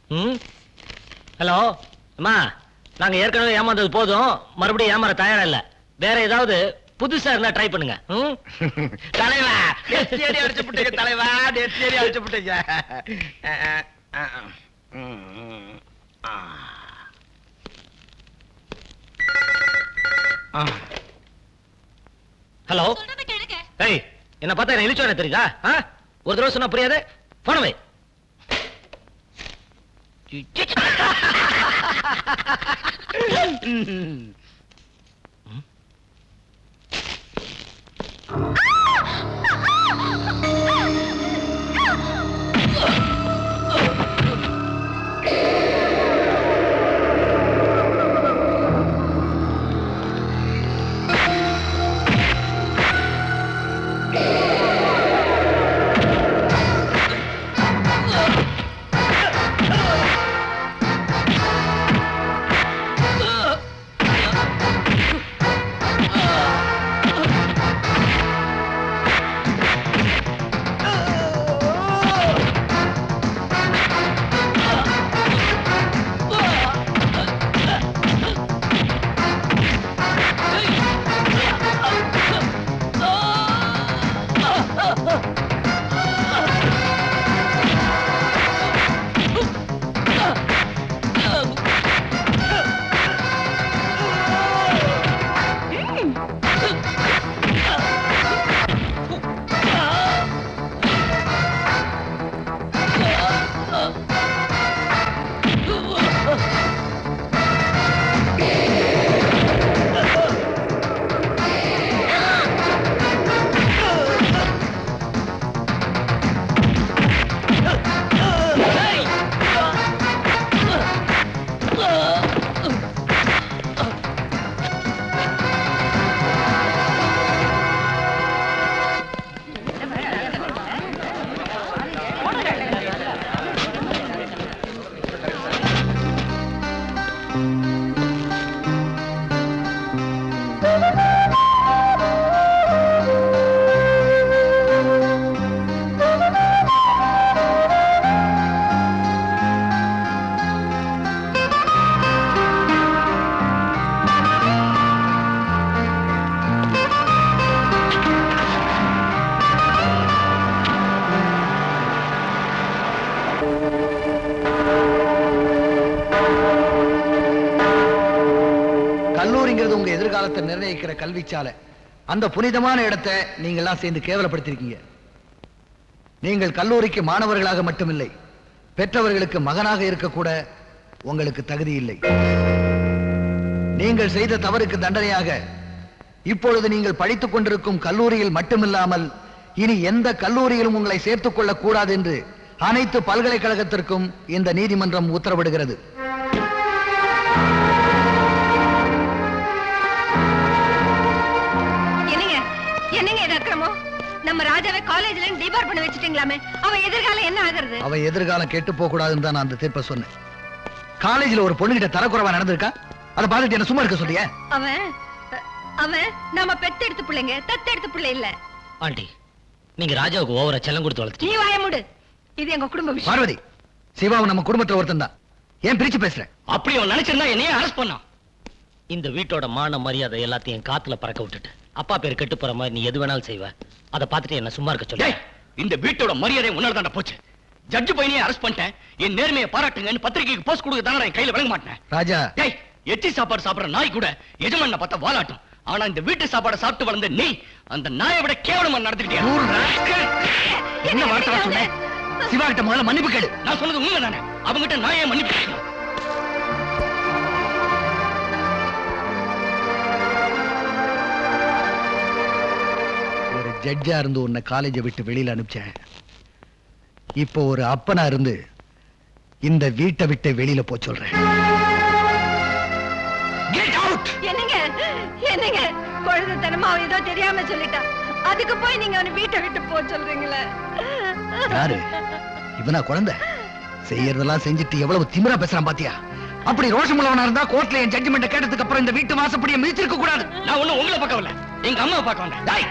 ஹலோ அம்மா, நாங்க ஏற்கனவே ஏமாந்தது போதும், மறுபடியும் ஏமாற தயாரா இல்ல. வேற ஏதாவது புதுசா இருந்தா ட்ரை பண்ணுங்க. தலைவா, நெத்தியடி அடிச்சு புட்டீங்க தலைவா, நெத்தியடி அடிச்சு புட்டீங்க. ஹலோ. சொல்றத கேளுங்க. ஏய், என்ன பார்த்தா என்ன இழுச்சோட தெரியுதா? ஒரு தடவை சொன்னா புரியாது. போன வை. கல்லூரிங்கிறது உங்க எதிர்காலத்தை நிர்ணயிக்கிற கல்விச்சாலை. அந்த புனிதமான இடத்தை நீங்க எல்லாம் சேர்ந்து கேவலப்படுத்திருக்கீங்க. நீங்கள் கல்லூரிக்கு மாணவர்களாக மட்டுமில்லை, பெற்றவர்களுக்கு மகனாக இருக்கக்கூட உங்களுக்கு தகுதி இல்லை. நீங்கள் செய்த தவறுக்கு தண்டனையாக இப்பொழுது நீங்கள் படித்துக் கொண்டிருக்கும் கல்லூரியில் மட்டுமில்லாமல் இனி எந்த கல்லூரியிலும் உங்களை சேர்த்துக் கொள்ளக் கூடாது என்று அனைத்து பல்கலைக்கழகத்திற்கும் இந்த நீதிமன்றம் உத்தரவிடுகிறது. என்னங்க இது அக்கிரமம்? நம்ம ராஜாவை காலேஜ்ல இருந்து டிபார் பண்ண வச்சிட்டீங்களாமே, அவன் எதிர்காலம் என்ன ஆகுறது? அவன் எதிர்காலம் கெட்டு போக கூடாதுன்னு தான் நான் அந்த தீர்ப்பை சொன்னேன். காலேஜ்ல ஒரு பொண்ணுகிட்ட தரக்குறைவா நடந்திருக்கா, அதை பார்த்துட்டு என்ன சும்மா இருக்க சொல்லிய? அவன் நாம பெத்தெடுத்து பிள்ளைங்க, தத்தெடுத்து பிள்ளை இல்ல. ஆண்டி, நீங்க ராஜாவுக்கு ஓவரா செல்லம் கொடுத்து வளர்த்து. நீ வாய மூடு, இது எங்க குடும்ப விஷயம். பார்வதி, சிவாவும் நம்ம குடும்பத்துல ஒருத்தன் தான், ஏன் பிரிச்சு பேசுற? அப்படி அவன் நினைச்சிருந்தா என்னையே அரெஸ்ட் பண்ணான். இந்த வீட்டோட மான மரியாதை எல்லாத்தையும் காத்துல பறக்க விட்டுட்டு அப்பா பேர் கெட்டு போற மாதிரி நீ எது வேணாலும் செய்வ. அதை பார்த்துட்டு என்ன சும்மா இருக்க சொல்ல. இந்த வீட்டோட மரியாதை உன்னால தாண்டா போச்சு. ஜட்ஜு பையனையே அரெஸ்ட் பண்ணிட்டேன், என் நேர்மையை பாராட்டுங்கன்னு பத்திரிகைக்கு போஸ்ட் கொடுக்க தானே என் கையில விளங்க மாட்டேன். ராஜா, எச்சி சாப்பாடு சாப்பிடுற நாய் கூட எஜமான பார்த்தா வாலாட்டும். ஆனா இந்த வீட்டு சாப்பாடை சாப்பிட்டு வளர்ந்த நீ அந்த நாயை விட கேவலமா நடந்துக்கிட்டே. என்ன வார்த்தை சொன்ன? சிவா கிட்ட முதல்ல மன்னிப்பு கேளு. நான் சொன்னது உண்மை தானே, அவங்கிட்ட நாயே மன்னிப்பு கேட்கணும். ஒரு ஜட்ஜா இருந்து உன்னை காலேஜை விட்டு வெளியில அனுப்பிச்சேன். இப்போ ஒரு அப்பனா இருந்து இந்த வீட்டை விட்டு வெளியில போ சொல்றேன். என்னங்க குழந்தைத்தனமா அவன் ஏதோ தெரியாம சொல்லிட்டான், அதுக்கு போய் நீங்க அவனை வீட்டை விட்டு போ சொல்றீங்களே? யாரு இவனா? குழந்தை செய்யறதெல்லாம் செஞ்சுட்டு எவ்வளவு திமிரா பேசுறான் பாத்தியா? அப்படி ரோஷமுள்ளவனா இருந்தா கோர்ட்ல என் ஜட்ஜ்மெண்ட் கேட்டதுக்கு அப்புறம் இந்த வீட்டு வாசப்படியை மிதிச்சிருக்க கூடாது. நான் ஒண்ணும் உங்களை பார்க்க வரல, எங்க அம்மாவை பார்க்க வந்தேன்.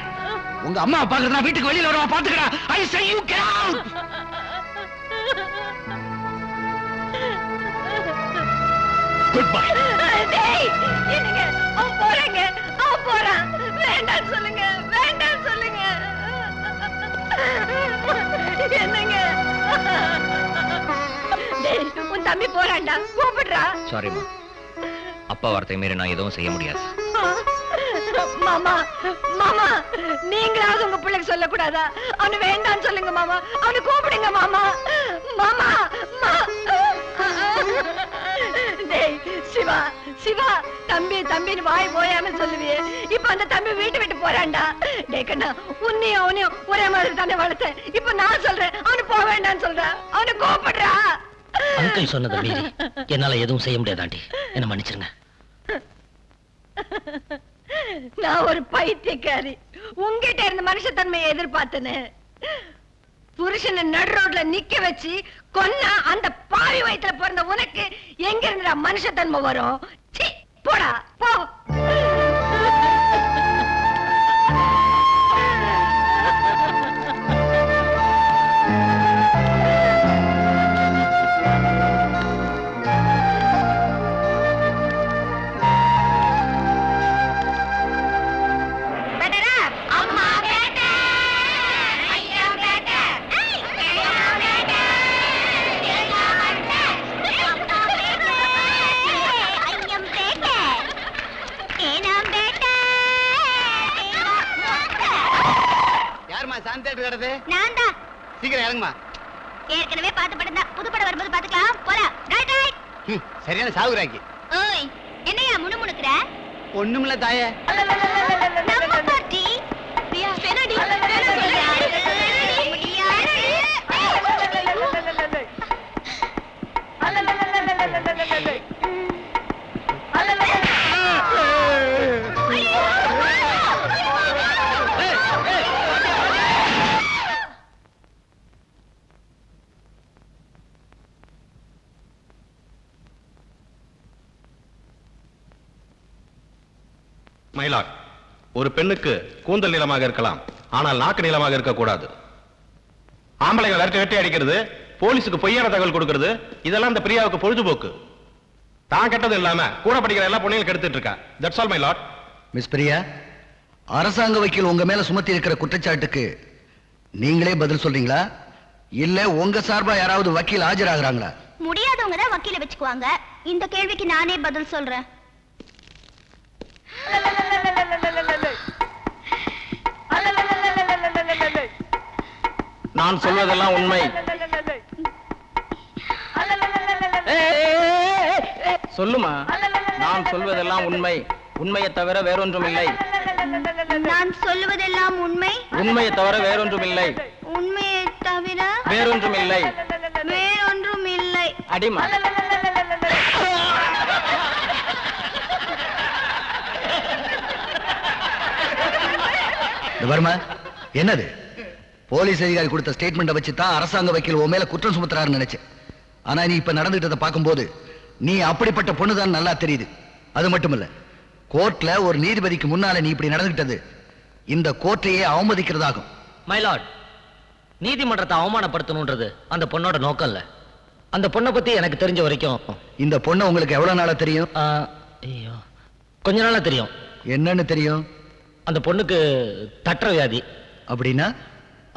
உங்க அம்மாவை பாக்குறதா வீட்டுக்கு வெளியில வரவா பாத்துக்கிறா. I say you get out. Good bye. டேய், என்னங்க அவன் போறாங்க, அவன் போறான். வேண்டாம் சொல்லுங்க, வேண்டாம் சொல்லுங்க. என்னங்க? டேய், உன் தம்பி போறான்டா, கூப்பிடுறா. சாரிமா, அப்பா வார்த்தை மீறி நான் எதுவும் செய்ய முடியாது. மாமா, மாமா, நீங்களாவது உங்க பிள்ளைக்கு சொல்லக்கூடாதா? அவனு வேண்டான்னு சொல்லுங்க மாமா, அவனு கூப்பிடுங்க மாமா. மாமா, டேய் சிவா, சிவா, தம்பி தம்பின்னு வாய் போயாம சொல்லுவியே, இப்ப அந்த தம்பி வீட்டு விட்டு போறான்டா. டேய் கண்ணா, உன்னையும் அவனையும் ஒரே மாதிரி தானே வளர்த்தேன். இப்ப நான் சொல்றேன், அவனு போக வேண்டான்னு சொல்றேன், அவனு கூப்பிடுறா. அங்கிள் சொன்னதை மீறி என்னால எதுவும் செய்ய முடியாது ஆண்டி, என்ன மன்னிச்சிருங்க. நான் ஒரு பைத்தியக்காரி, உங்ககிட்ட இருந்த மனுஷத்தன்மையை எதிர்பார்த்தேன்னு. புருஷனை நடு ரோட்ல நிக்க வச்சு கொன்னா அந்த பாவி வயித்துல பிறந்த உனக்கு எங்க இருந்துடா மனுஷத்தன்மை வரும்? சீ, போடா போ. சீக்கிரம் இறங்குமா. ஏற்கனவே பார்த்த படம் தான், புது படம் வரும்போது பாத்துக்கலாம். போலாம். Right right. சரியான சாவுராக்கி. ஓய், என்னையா முணுமுணுக்குற? ஒண்ணுமில்ல தாயே. நம்ம பார்ட்டி பியா பெனடி மயிலாட், ஒரு பெண்ணுக்கு கூந்தல் நீளமாக இருக்கலாம், ஆனால் நாக்கு நீளமாக இருக்கக்கூடாது. ஆம்பளைகள் விரட்டி விரட்டி அடிக்கிறது, போலீஸுக்கு பொய்யான தகவல் கொடுக்கிறது, இதெல்லாம் இந்த பிரியாவுக்கு பொழுதுபோக்கு. தான் கெட்டது இல்லாம கூட படிக்கிற எல்லா பொண்ணையும் கெடுத்துட்டு இருக்கா. That's all my Lord. Miss Priya, அரசாங்க வக்கீல் உங்க மேல சுமத்தி இருக்கிற குற்றச்சாட்டுக்கு நீங்களே பதில் சொல்றீங்களா, இல்ல உங்க சார்பா யாராவது வக்கீல் ஆஜராகிறாங்களா? முடியாதவங்க தான் வக்கீல வச்சுக்குவாங்க. இந்த கேள்விக்கு நானே பதில் சொல்றேன். நான் சொல்வதெல்லாம் உண்மை. சொல்லுமா. நான் சொல்வதெல்லாம் உண்மை. உண்மையை தவிர வேறொன்றும் இல்லை. நான் சொல்லுவதெல்லாம் உண்மை. உண்மையை தவிர வேறொன்றும் இல்லை. உண்மையை தவிர வேறொன்றும் இல்லை. வேறொன்றும் இல்லை. அடிமா. வர்மா, என்னது? போலீஸ் அதிகாரி கொடுத்த ஸ்டேட்மெண்ட்டை வச்சு தான் அரசாங்க வக்கீல் உன் மேல குற்றம் சுமத்துறாருன்னு நினைச்சேன். ஆனா நீ இப்ப நடந்துட்டதை பார்க்கும்போது நீ அப்படிப்பட்ட பொண்ணுதான் நல்லா தெரியுது. அது மட்டும் இல்ல, கோர்ட்ல ஒரு நீதிபதிக்கு முன்னால நீ இப்படி நடந்துகிட்டது இந்த கோர்ட்டையே அவமதிக்கிறதாகும். மைலார்ட், நீதிமன்றத்தை அவமானப்படுத்தணும்ன்றது அந்த பொண்ணோட நோக்கம் இல்ல. அந்த பொண்ணை பத்தி எனக்கு தெரிஞ்ச வரைக்கும் இந்த பொண்ணை உங்களுக்கு எவ்வளவு நாளா தெரியும்? ஐயோ, கொஞ்ச நாளா தெரியும். என்னன்னு தெரியும்? அந்த பொண்ணுக்கு தட்டுற வியாதி. அப்படின்னா?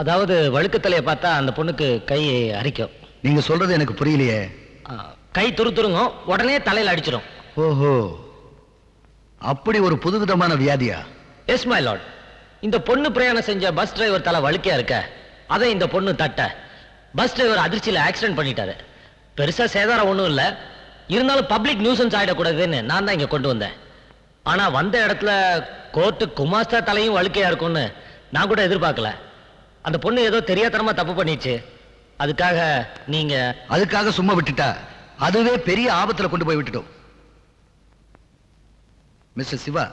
அதாவது வழுக்கத்தலையை பார்த்தா அந்த பொண்ணுக்கு கை அரிக்கும். நீங்க சொல்றது எனக்கு புரியலையே. கை துருத்துருங்கும், உடனே தலையில அடிச்சிடும். ஓஹோ, அப்படி ஒரு புதுவிதமான வியாதியா? Yes my lord. இந்த பொண்ணு பிரயாணம் செஞ்ச பஸ் டிரைவர் தலை வழுக்கையா இருக்க, அதை இந்த பொண்ணு தட்ட பஸ் டிரைவர் அதிர்ச்சியில ஆக்சிடென்ட் பண்ணிட்டாரு. பெருசா சேதாரம் ஒண்ணும் இல்ல, இருந்தாலும் பப்ளிக் நியூசன்ஸ் ஆயிடக்கூடாதுன்னு நான் தான் இங்க கொண்டு வந்தேன். ஆனா வந்த இடத்துல கோர்ட்டு குமாஸ்தா தலையும் வழுக்கையா இருக்கும்னு நான் கூட எதிர்பார்க்கல. அந்த பொண்ணு ஏதோ தெரியாதனமா தப்பு பண்ணிடுச்சு. அதுக்காக சும்மா விட்டுட்டா அதுவே பெரிய ஆபத்துல கொண்டு போய் விட்டுட்டோம். மிஸ்டர் சிவா,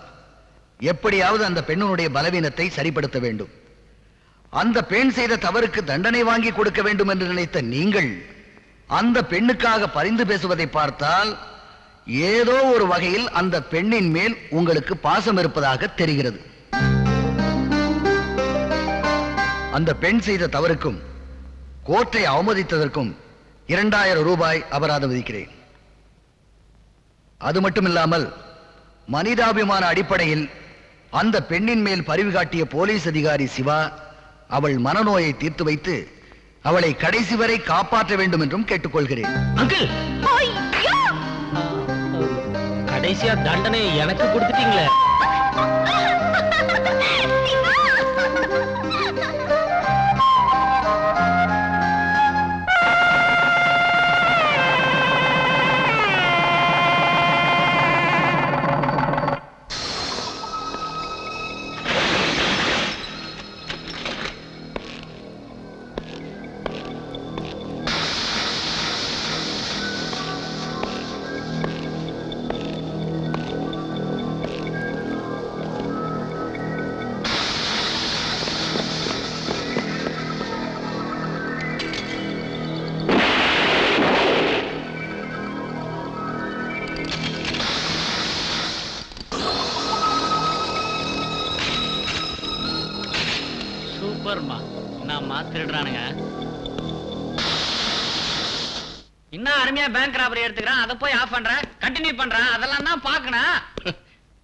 எப்படியாவது அந்த பெண்ணுடைய பலவீனத்தை சரிப்படுத்த வேண்டும். அந்த பெண் செய்த தவறுக்கு தண்டனை வாங்கி கொடுக்க வேண்டும் என்று நினைத்த நீங்கள் அந்த பெண்ணுக்காக பரிந்து பேசுவதை பார்த்தால் ஏதோ ஒரு வகையில் அந்த பெண்ணின் மேல் உங்களுக்கு பாசம் இருப்பதாக தெரிகிறது. அந்த பெண் செய்த தவறுக்கும் கோர்ட்டை அவமதித்ததற்கும் 2000 ரூபாய் அபராதம் விதிக்கிறேன். அது மட்டுமில்லாமல் மனிதாபிமான அடிப்படையில் அந்த பெண்ணின் மேல் பரிவு காட்டிய போலீஸ் அதிகாரி சிவா அவள் மனநோயை தீர்த்து வைத்து அவளை கடைசி வரை காப்பாற்ற வேண்டும் என்றும் கேட்டுக்கொள்கிறேன். அங்கிள், கடைசியா தண்டனை எனக்கு கொடுத்துட்டீங்களே. திருடுறானுங்க. இன்னும் அருமையா பேங்க் ராபரி எடுத்துக்கிறான், அதை போய் ஆஃப் பண்ற, கண்டினியூ பண்றான், அதெல்லாம் தான் பாக்கணும்.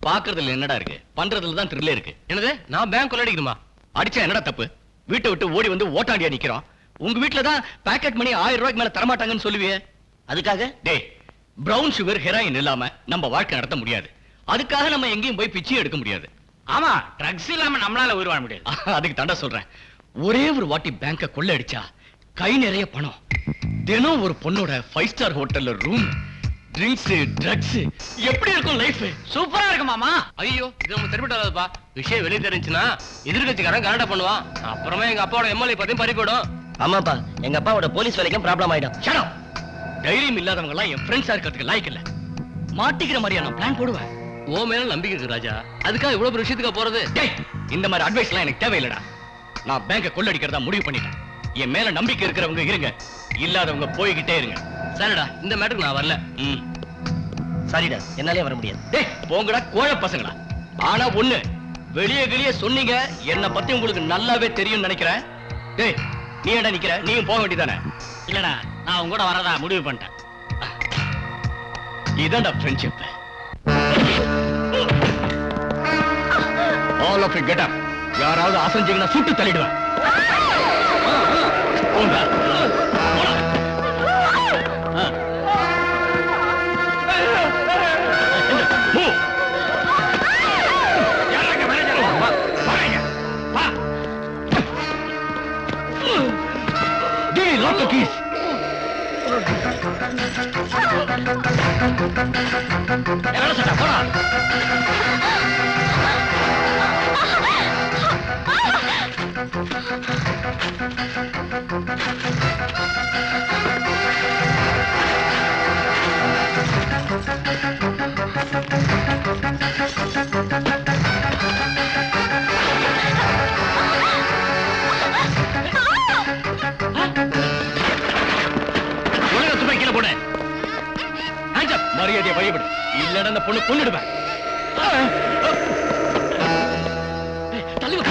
பாக்குறதுல என்னடா இருக்கு, பண்றதுல தான் த்ரில்லே இருக்கு. என்னது, நான் பேங்க் கொள்ளடிக்கணுமா? அடிச்சா என்னடா தப்பு? வீட்டை விட்டு ஓடி வந்து ஓட்டாண்டியா நிக்கிறோம். உங்க வீட்டுல தான் பாக்கெட் மணி 1000 ரூபாய்க்கு மேல தரமாட்டாங்கன்னு சொல்லுவியே. அதுக்காக டேய், பிரவுன் சுகர் ஹெராயின் இல்லாம நம்ம வாழ்க்கை நடத்த முடியாது. அதுக்காக நம்ம எங்கேயும் போய் பிச்சை எடுக்க முடியாது. ஆமா, ட்ரக்ஸ் இல்லாம நம்மளால உயிர் வாழ முடியாது. அதுக்கு தாண்டா சொல்றேன். ஒரே ஒரு வாட்டி பேங்க கொள்ள அடிச்சா கை நிறைய பணம், தினம் ஒரு பொண்ணோட 5 ஸ்டார் ஹோட்டல்ல ரூம், ட்ரிங்க்ஸ், ட்ரக்ஸ், எப்படி இருக்கும் லைஃப்? சூப்பரா இருக்கு மாமா. ஐயோ, இது நம்ம தெரிவிட்டு வராதுப்பா. விஷயம் வெளியே தெரிஞ்சுன்னா எதிர்கட்சிக்காரன் கலாட்டா பண்ணுவான். அப்புறமா எங்க அப்பாவோட எம்எல்ஏ பத்தியும் பறி போயிடும். ஆமாப்பா, எங்க அப்பாவோட போலீஸ் வேலைக்கும் ப்ராப்ளம் ஆயிடும். Shut up. தைரியம் இல்லாதவங்க எல்லாம் என் ஃப்ரெண்ட்ஸா இருக்கிறதுக்கு லாய்க்கு இல்ல. மாட்டிக்கிற மாதிரியா நான் பிளான் போடுவேன். ஓ மேல நம்பிக்கை இருக்கு ராஜா, அதுக்காக இவ்வளவு பெரிய விஷயத்துக்கு போறது? இந்த மாதிரி அட்வைஸ் எல்லாம் எனக்கு தேவையில்லடா. நான் பேங்க கொள்ளடிக்கிறதா முடிவு பண்ணிட்டேன். என் மேல நம்பிக்கை இருக்கிறவங்க இருங்க, இல்லாதவங்க போய்கிட்டே இருங்க. சரிடா, இந்த மேட்டருக்கு நான் வரல. சரிடா, என்னாலே வர முடியாது. டேய் போங்கடா கோழ பசங்களா. ஆனா ஒண்ணு, வெளியே சொன்னீங்க, என்ன பத்தி உங்களுக்கு நல்லாவே தெரியும் நினைக்கிறேன். டேய் நீ ஏடா நிக்கிற, நீயும் போக வேண்டியதானே? இல்லடா, நான் உங்க கூட வரதா முடிவு பண்ணிட்டேன். இதான்டா friendship. All of you get up. யாராவது அசைஞ்சீங்கன்னா சுட்டு தள்ளிடுவேன். போங்க. போட சட்டை போடா. ஒழுங்கா துப்பாக்கி கீழே போடு. Hands up. மரியாதையை வழிபடு, இல்லைன்னா அந்த பொண்ணு கொன்னுடுவேன். தள்ளி வா.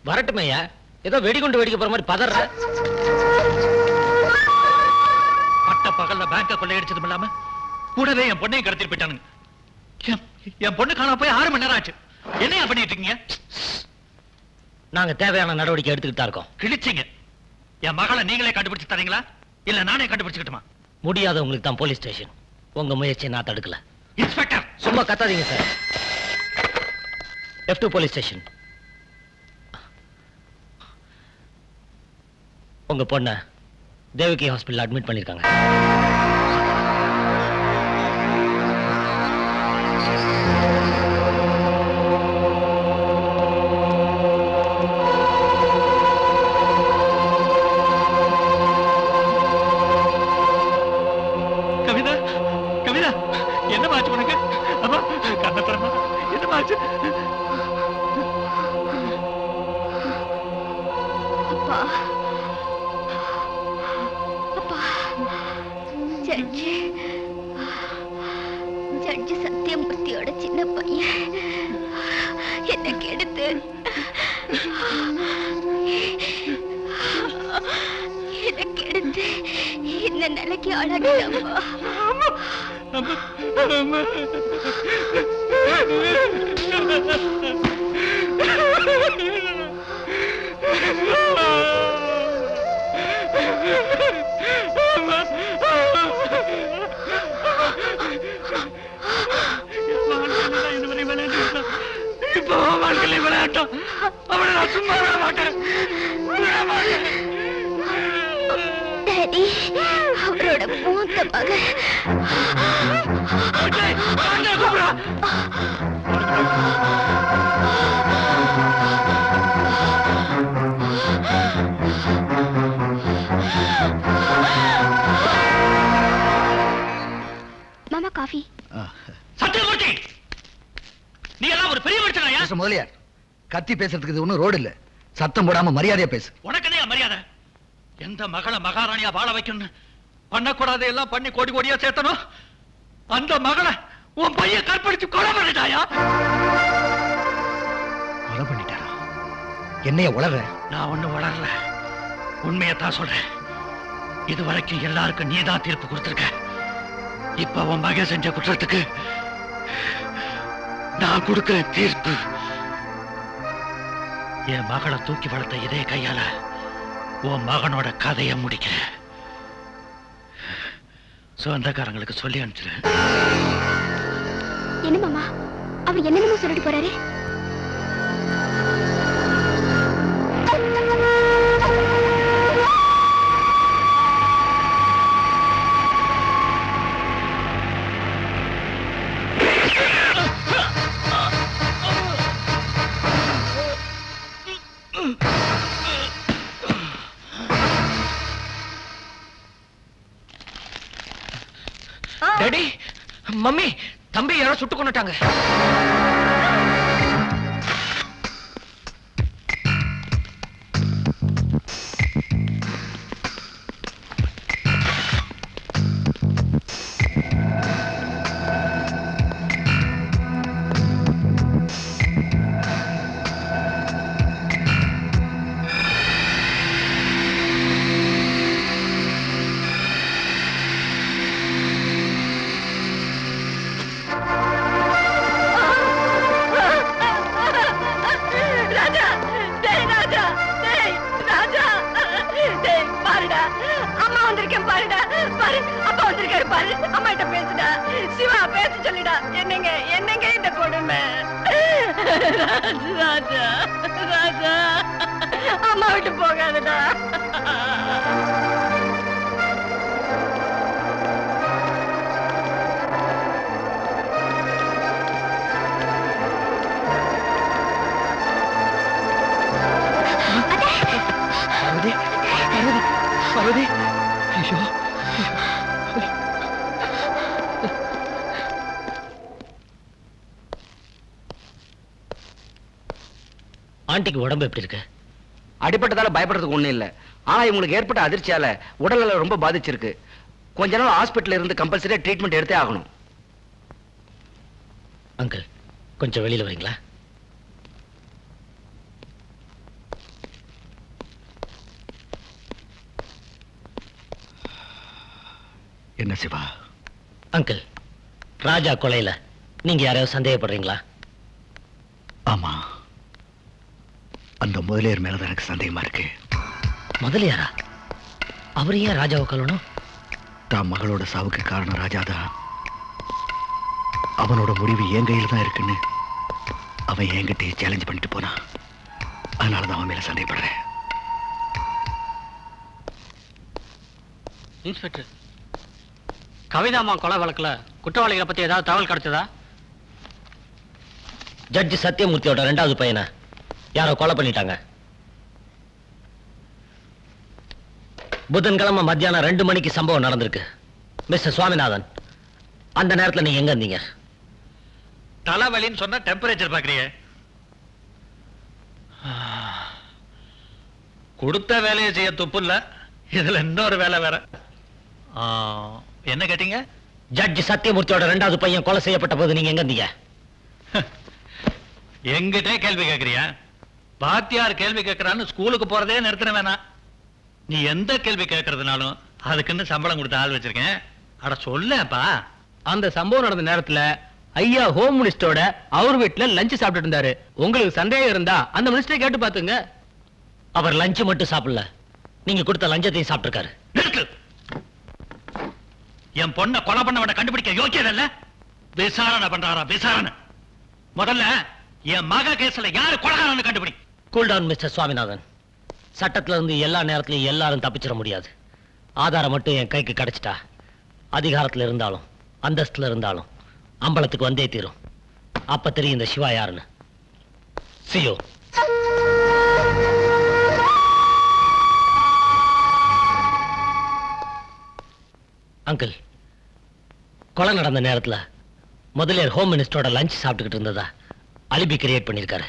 வரட்டுமே, ஏதோ வெடிகுண்டு வெடிக்க போற மாதிரி பதற. பட்ட பகல்ல பேங்க கொள்ளையடிச்சதும் இல்லாம கூடவே என் பொண்ணையும் கடத்திட்டு போயிட்டானுங்க. என் பொண்ணு காணாம போய் 6 மணி நேரம் ஆச்சு. என்னையா பண்ணிட்டு இருக்கீங்க? நாங்க தேவையான நடவடிக்கை எடுத்துக்கிட்டு தான் இருக்கோம். கிழிச்சிங்க. என் மகளை நீங்களே கண்டுபிடிச்சு தரீங்களா இல்ல நானே கண்டுபிடிச்சுக்கிட்டுமா? முடியாத உங்களுக்கு தான் போலீஸ் ஸ்டேஷன். உங்க முயற்சியை நான் தடுக்கல. இன்ஸ்பெக்டர் சும்மா கத்தாதீங்க சார். F2 police station. உங்க பொண்ண தேவகி ஹாஸ்பிடல் அட்மிட் பண்ணிருக்காங்க. கவிதா, கவிதா, என்ன ஆச்சு உனக்கு? அம்மா கண்ணத்தரமா என்ன ஆச்சு? அப்பா, அப்பா, ஜட்ஜி சத்தியமூர்த்தியோட சின்ன பையன் என்ன கெடுத்து இந்த நிலைக்கு ஆளாக்கிட்டாமா. இப்போ வாழ்க்கையில விளையாட்டம். அவனை நான் சும்மா விட மாட்டேன். டாடி, அவரோட மூத்த மகன் மாமா காஃபி. சத்தியமூர்த்தி, நீ எல்லாம் ஒரு பெரிய மனுஷனாயா? முதலியார், கத்தி பேசுறதுக்கு இது ஒண்ணும் ரோடு இல்ல. சத்தம் போடாம மரியாதையா பேசு. உனக்கு என்ன மரியாதை? எந்த மகளை மகாராணியா வாழ வைக்கணும் பண்ணக்கூடாது எல்லாம் பண்ணி கோடி கோடியா சேர்த்தனும். அந்த மகளை உன் பையன் கற்பழிச்சு கொலை பண்ணிட்டாயா? கொலை பண்ணிட்டாரா? என்னைய உளற? நான் ஒண்ணு வளரல, உண்மையத்தான் சொல்றேன். இதுவரைக்கும் எல்லாருக்கும் நீதான் தீர்ப்பு கொடுத்திருக்க. இப்ப உன் மகன் செஞ்ச குற்றத்துக்கு நான் கொடுக்கிறேன் தீர்ப்பு. என் மகளை தூக்கி வளர்த்த இதே கையால உன் மகனோட கதையை முடிக்கிறேன். சொந்தக்காரங்களுக்கு சொல்லி அனுப்பிச்சிரு. என்ன மாமா, அவர் என்னென்னமோ சொல்லிட்டு போறாரு. மம்மி தம்பி யாரோ சுட்டு கொண்டுட்டாங்க. ராஜா, டேய் ராஜா, டேய் ராஜா, டேய் பாருடா, அம்மா வந்திருக்கேன் பாருடா, பாரு அப்பா வந்திருக்காரு பாரு, அம்மா கிட்ட பேசுடா, சிவா பேச சொல்லுடா, என்னங்க இந்த கொடுமை. ராஜா, ராஜா, அம்மா விட்டு போகாதடா. பார்வதி, பார்வதி, பார்வதி. ஐயோ, ஆண்டிக்கு உடம்பு எப்படி இருக்கு? அடிப்பட்டதால பயப்படுறதுக்கு ஒண்ணும் இல்ல. ஆனா இவங்களுக்கு ஏற்பட்ட அதிர்ச்சியால உடல்நல ரொம்ப பாதிச்சிருக்கு. கொஞ்ச நாள் ஹாஸ்பிட்டல்ல இருந்து கம்பல்சரியா ட்ரீட்மெண்ட் எடுத்தே ஆகணும். அங்கிள், கொஞ்சம் வெளியில வரீங்களா? என்ன சிவா? அங்கிள், ராஜா கொலையில நீங்க யாரையாவது சந்தேகப்படுறீங்களா? ஆமா, அந்த முதலியார் மேலதான் எனக்கு சந்தேகமா இருக்கு. முதலியாரா? அவர் ஏன் ராஜாவை கொல்லணும்? தான் மகளோட சாவுக்கு காரணம் ராஜாதான். அவனோட முடிவு என் கையில தான் இருக்குன்னு அவன் என்கிட்ட சேலஞ்ச் பண்ணிட்டு போனான். அதனாலதான் அவன் மேல சந்தேகப்படுறேன். இன்ஸ்பெக்டர், கவிதாமா கொலை வழக்குல குற்றவாளிகளை பத்தி ஏதாவது தகவல் கிடைச்சதா? ஜட்ஜி சத்தியமூர்த்தியோட 2வது பையனை யாரோ கொலை பண்ணிட்டாங்க. புதன்கிழமை மத்தியானம் 2 மணிக்கு சம்பவம் நடந்திருக்கு. மிஸ்டர் சுவாமிநாதன், அந்த நேரத்துல நீங்க எங்க இருந்தீங்க? தலைவலின்னு சொன்னா டெம்பரேச்சர் பாக்குறீங்க. கொடுத்த வேலையை செய்ய துப்பு இல்ல, இதுல இன்னொரு வேலை வேற. என்ன கேட்டீங்க? ஜட்ஜி சத்தியமூர்த்தியோட 2வது பையன் கொலை செய்யப்பட்ட போது நீங்க எங்க இருந்தீங்க? எங்கிட்டே கேள்வி கேட்கறியா? பாத்தியார் கேள்வி கேட்கறான்னு ஸ்கூலுக்கு போறதே நிறுத்தின வேணாம். நீ எந்த கேள்வி கேட்கறதுனாலும் அதுக்குன்னு சம்பளம் கொடுத்த ஆள் வச்சிருக்கேன். அட சொல்லப்பா. அந்த சம்பவம் நடந்த நேரத்துல ஐயா ஹோம் மினிஸ்டரோட அவர் வீட்டுல லஞ்ச் சாப்பிட்டு இருந்தாரு. உங்களுக்கு சந்தேகம் இருந்தா அந்த மினிஸ்டரை கேட்டு பாத்துங்க. அவர் லஞ்ச் மட்டும் சாப்பிடல, நீங்க கொடுத்த லஞ்சத்தையும் சாப்பிட்டிருக்காரு. நிறுத்து. என் பொண்ணை கொலை பண்ணவனை கண்டுபிடிக்க யோக்கியது இல்ல. விசாரணை பண்றாரா? விசாரணை. முதல்ல என் மக கேஸ்ல யாரு கொலைகாரன்னு கண்டுபிடி. Cool down mister Swaminathan. சட்டத்துல இருந்து எல்லா நேரத்திலையும் எல்லாரும் தப்பிச்சிட முடியாது. ஆதாரம் மட்டும் என் கைக்கு கிடைச்சிட்டா அதிகாரத்துல இருந்தாலும் அந்தஸ்துல இருந்தாலும் அம்பலத்துக்கு வந்தே தீரும். அப்ப தெரியும் இந்த சிவா யாருன்னு. சியோ. அங்கிள், கொலை நடந்த நேரத்துல முதலியார் ஹோம் மினிஸ்டரோட லஞ்ச் சாப்பிட்டுக்கிட்டு இருந்ததா அலிபி கிரியேட் பண்ணிருக்காரு.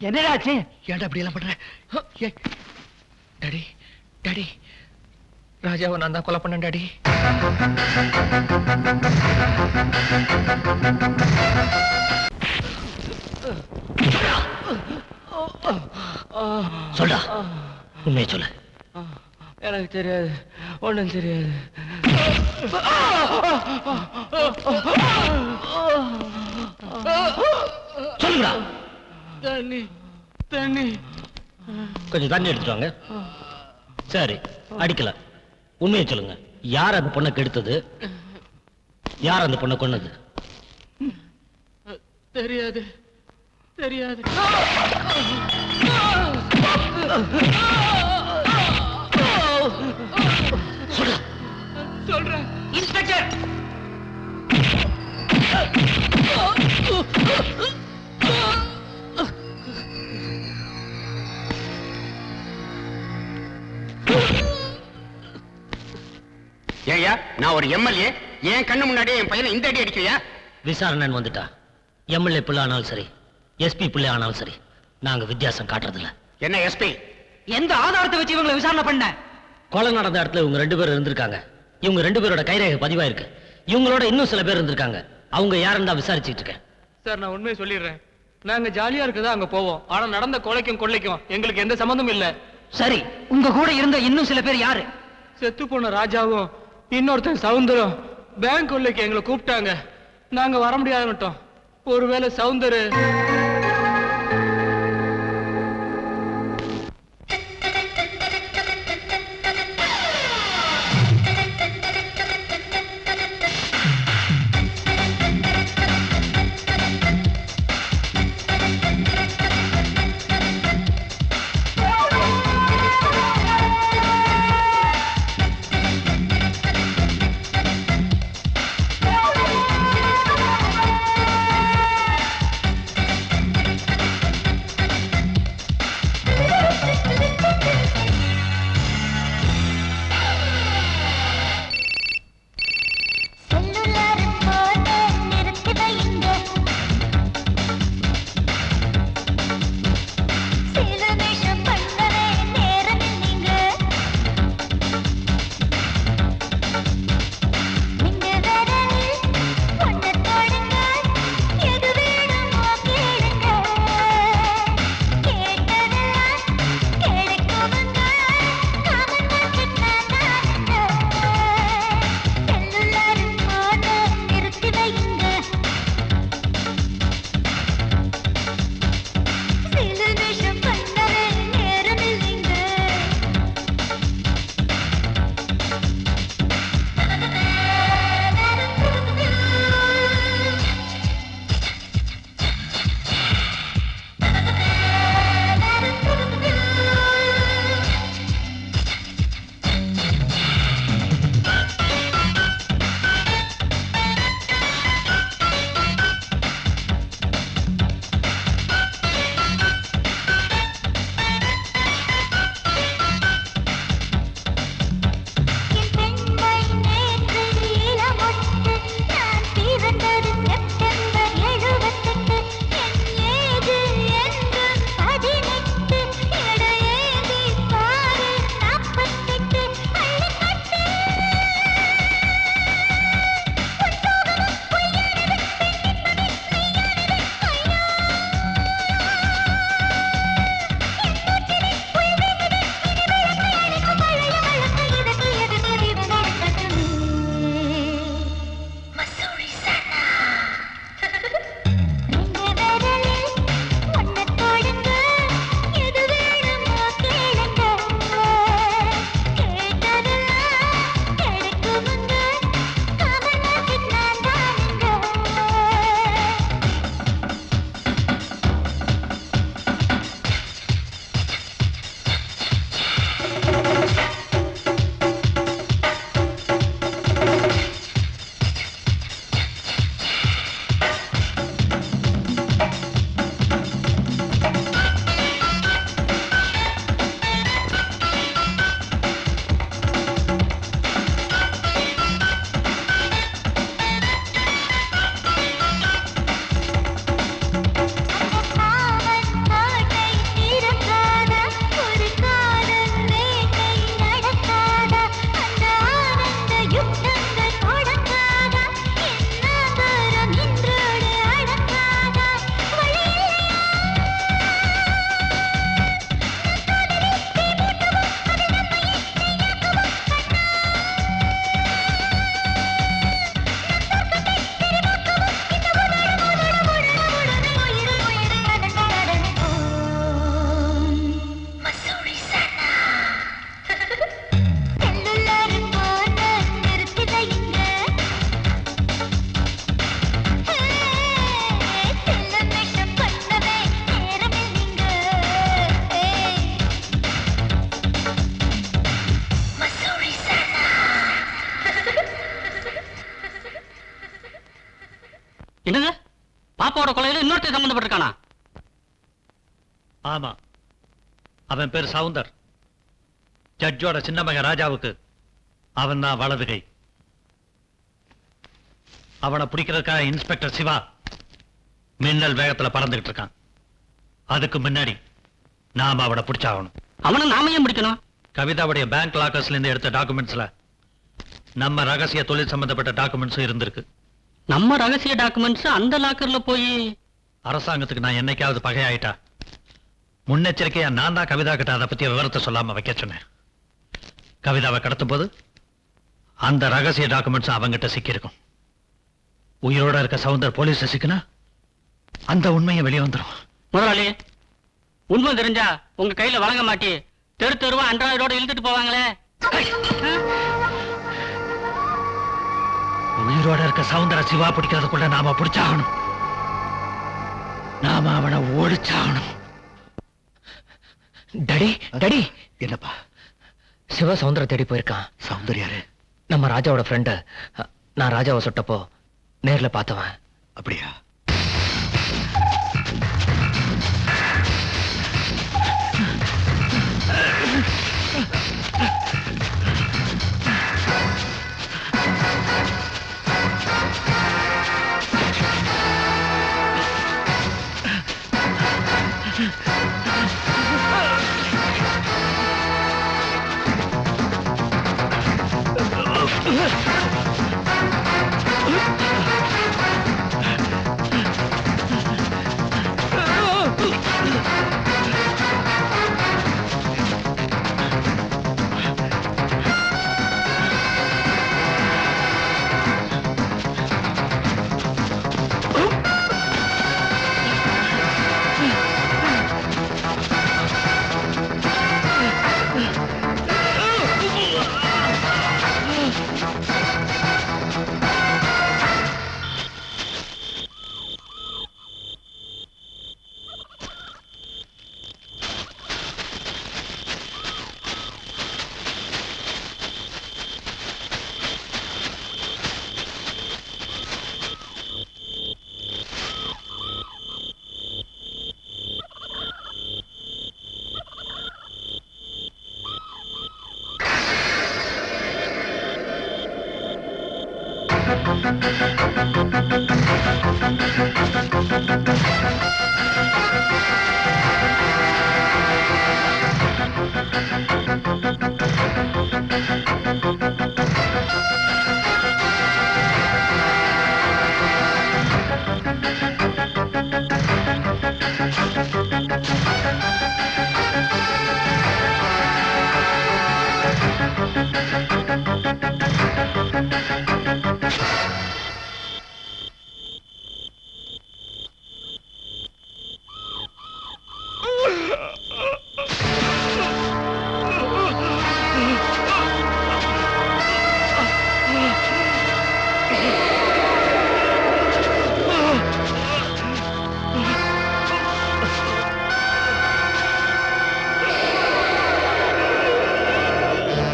என்னடாச்சு? ஏன்டா அப்படி எல்லாம் பண்ற? டாடி, டாடி, ராஜாவை நான் தான் கொலை பண்ணேன் டாடி. சொல்டா, உண்மையை சொல்லு. எனக்கு தெரியாது, ஒண்ணும் தெரியாது. சொல்லுடா. தண்ணி தண்ணி. கொஞ்சம் தண்ணி எடுத்துட்டு வாங்க. சரி, அடிக்கல. உண்மையை சொல்லுங்க, யார் அந்த பொண்ணை கெடுத்தது? யார் அந்த பொண்ணை கொன்னது? தெரியாது தெரியாது. சொல்றேன் இன்ஸ்பெக்டர். ஏய்யா, நான் ஒரு எம்எல்ஏ, என் கண்ணு முன்னாடியே என் பையனை இந்த அடி அடிக்கிறியா? விசாரணை வந்துட்டா எம்எல்ஏ பிள்ளை ஆனாலும் சரி, எஸ்பி பிள்ளை ஆனாலும் சரி, நாங்க வித்தியாசம் காட்டுறதில்ல. என்ன எஸ்பி? எந்த ஆதாரத்தை வச்சு இவங்களை விசாரணை பண்ண? கொலை நடந்த இடத்துல இவங்க 2 பேர் இருந்திருக்காங்க. இவங்க 2 பேரோட கைரேகை பதிவாயிருக்கு. இவங்களோட இன்னும் சில பேர் இருந்திருக்காங்க. அவங்க யாருன்னு தான் விசாரிச்சுட்டு இருக்கேன். சார், நான் உண்மையை சொல்லிடுறேன். நாங்க ஜாலியா இருக்கதா அங்க போவோம். ஆனா நடந்த கொலைக்கும் கொள்ளைக்கும் எங்களுக்கு எந்த சம்பந்தமும் இல்ல. சரி, உங்க கூட இருந்த இன்னும் சில பேர் யாரு? செத்து போன ராஜாவும் இன்னொருத்தன் சவுந்தரம் பேங்க் கொள்ளைக்கு எங்களை கூப்பிட்டாங்க. நாங்க வர முடியாதுன்னுட்டோம். ஒருவேளை சவுந்தரு பாப்பாவோட கொலையில இன்னொருத்தர் சம்பந்தப்பட்டிருக்கானா? ஆமா, அவன் பேர் சவுந்தர். ஜட்ஜோட சின்ன மகன் ராஜாவுக்கு அவன் தான் வலது கை. அவனை பிடிக்கிறதுக்காக இன்ஸ்பெக்டர் சிவா மின்னல் வேகத்துல பறந்துகிட்டு இருக்கான். அதுக்கு முன்னாடி நாம அவனை பிடிச்சாகணும். அவனை நாம ஏன் பிடிக்கணும்? கவிதாவுடைய பேங்க் லாக்கர்ஸ்ல இருந்து எடுத்த டாக்குமெண்ட்ஸ்ல நம்ம ரகசிய தொழில் சம்பந்தப்பட்ட டாக்குமெண்ட்ஸும் இருந்திருக்கு. நம்ம ரகசிய டாக்குமெண்ட்ஸ் அந்த லாக்கர்ல போய் அரசாங்கத்துக்கு நான் என்னைக்காவது பகையாயிட்டா முன்னெச்சரிக்கையா நான் தான் கவிதா கிட்ட அதை பத்திய விவரத்தை சொல்லாம வைக்க சொன்னேன். கவிதாவை கடத்தும் போது அந்த ரகசிய டாக்குமெண்ட்ஸ் அவங்கிட்ட சிக்கியிருக்கும். உயிரோட இருக்க சவுந்தர் போலீஸ் சிக்கினா அந்த உண்மையை வெளியே வந்துடும். முதலாளி, உண்மை தெரிஞ்சா உங்க கையில வழங்க மாட்டி தெரு தெருவா அன்றாயிரோட இழுத்துட்டு போவாங்களே. உயிரோட இருக்க சவுந்தர சிவா பிடிக்கிறதுக்குள்ள நாம பிடிச்சாகணும். நாம அவனை ஓடிச்சாகணும். டடி டடி, என்னப்பா? சிவா சவுந்தர தேடி போயிருக்கான். சவுந்தர் யாரு? நம்ம ராஜாவோட ஃப்ரெண்டு. நான் ராஜாவை சுட்டப்போ நேர்ல பார்த்தவன். அப்படியா?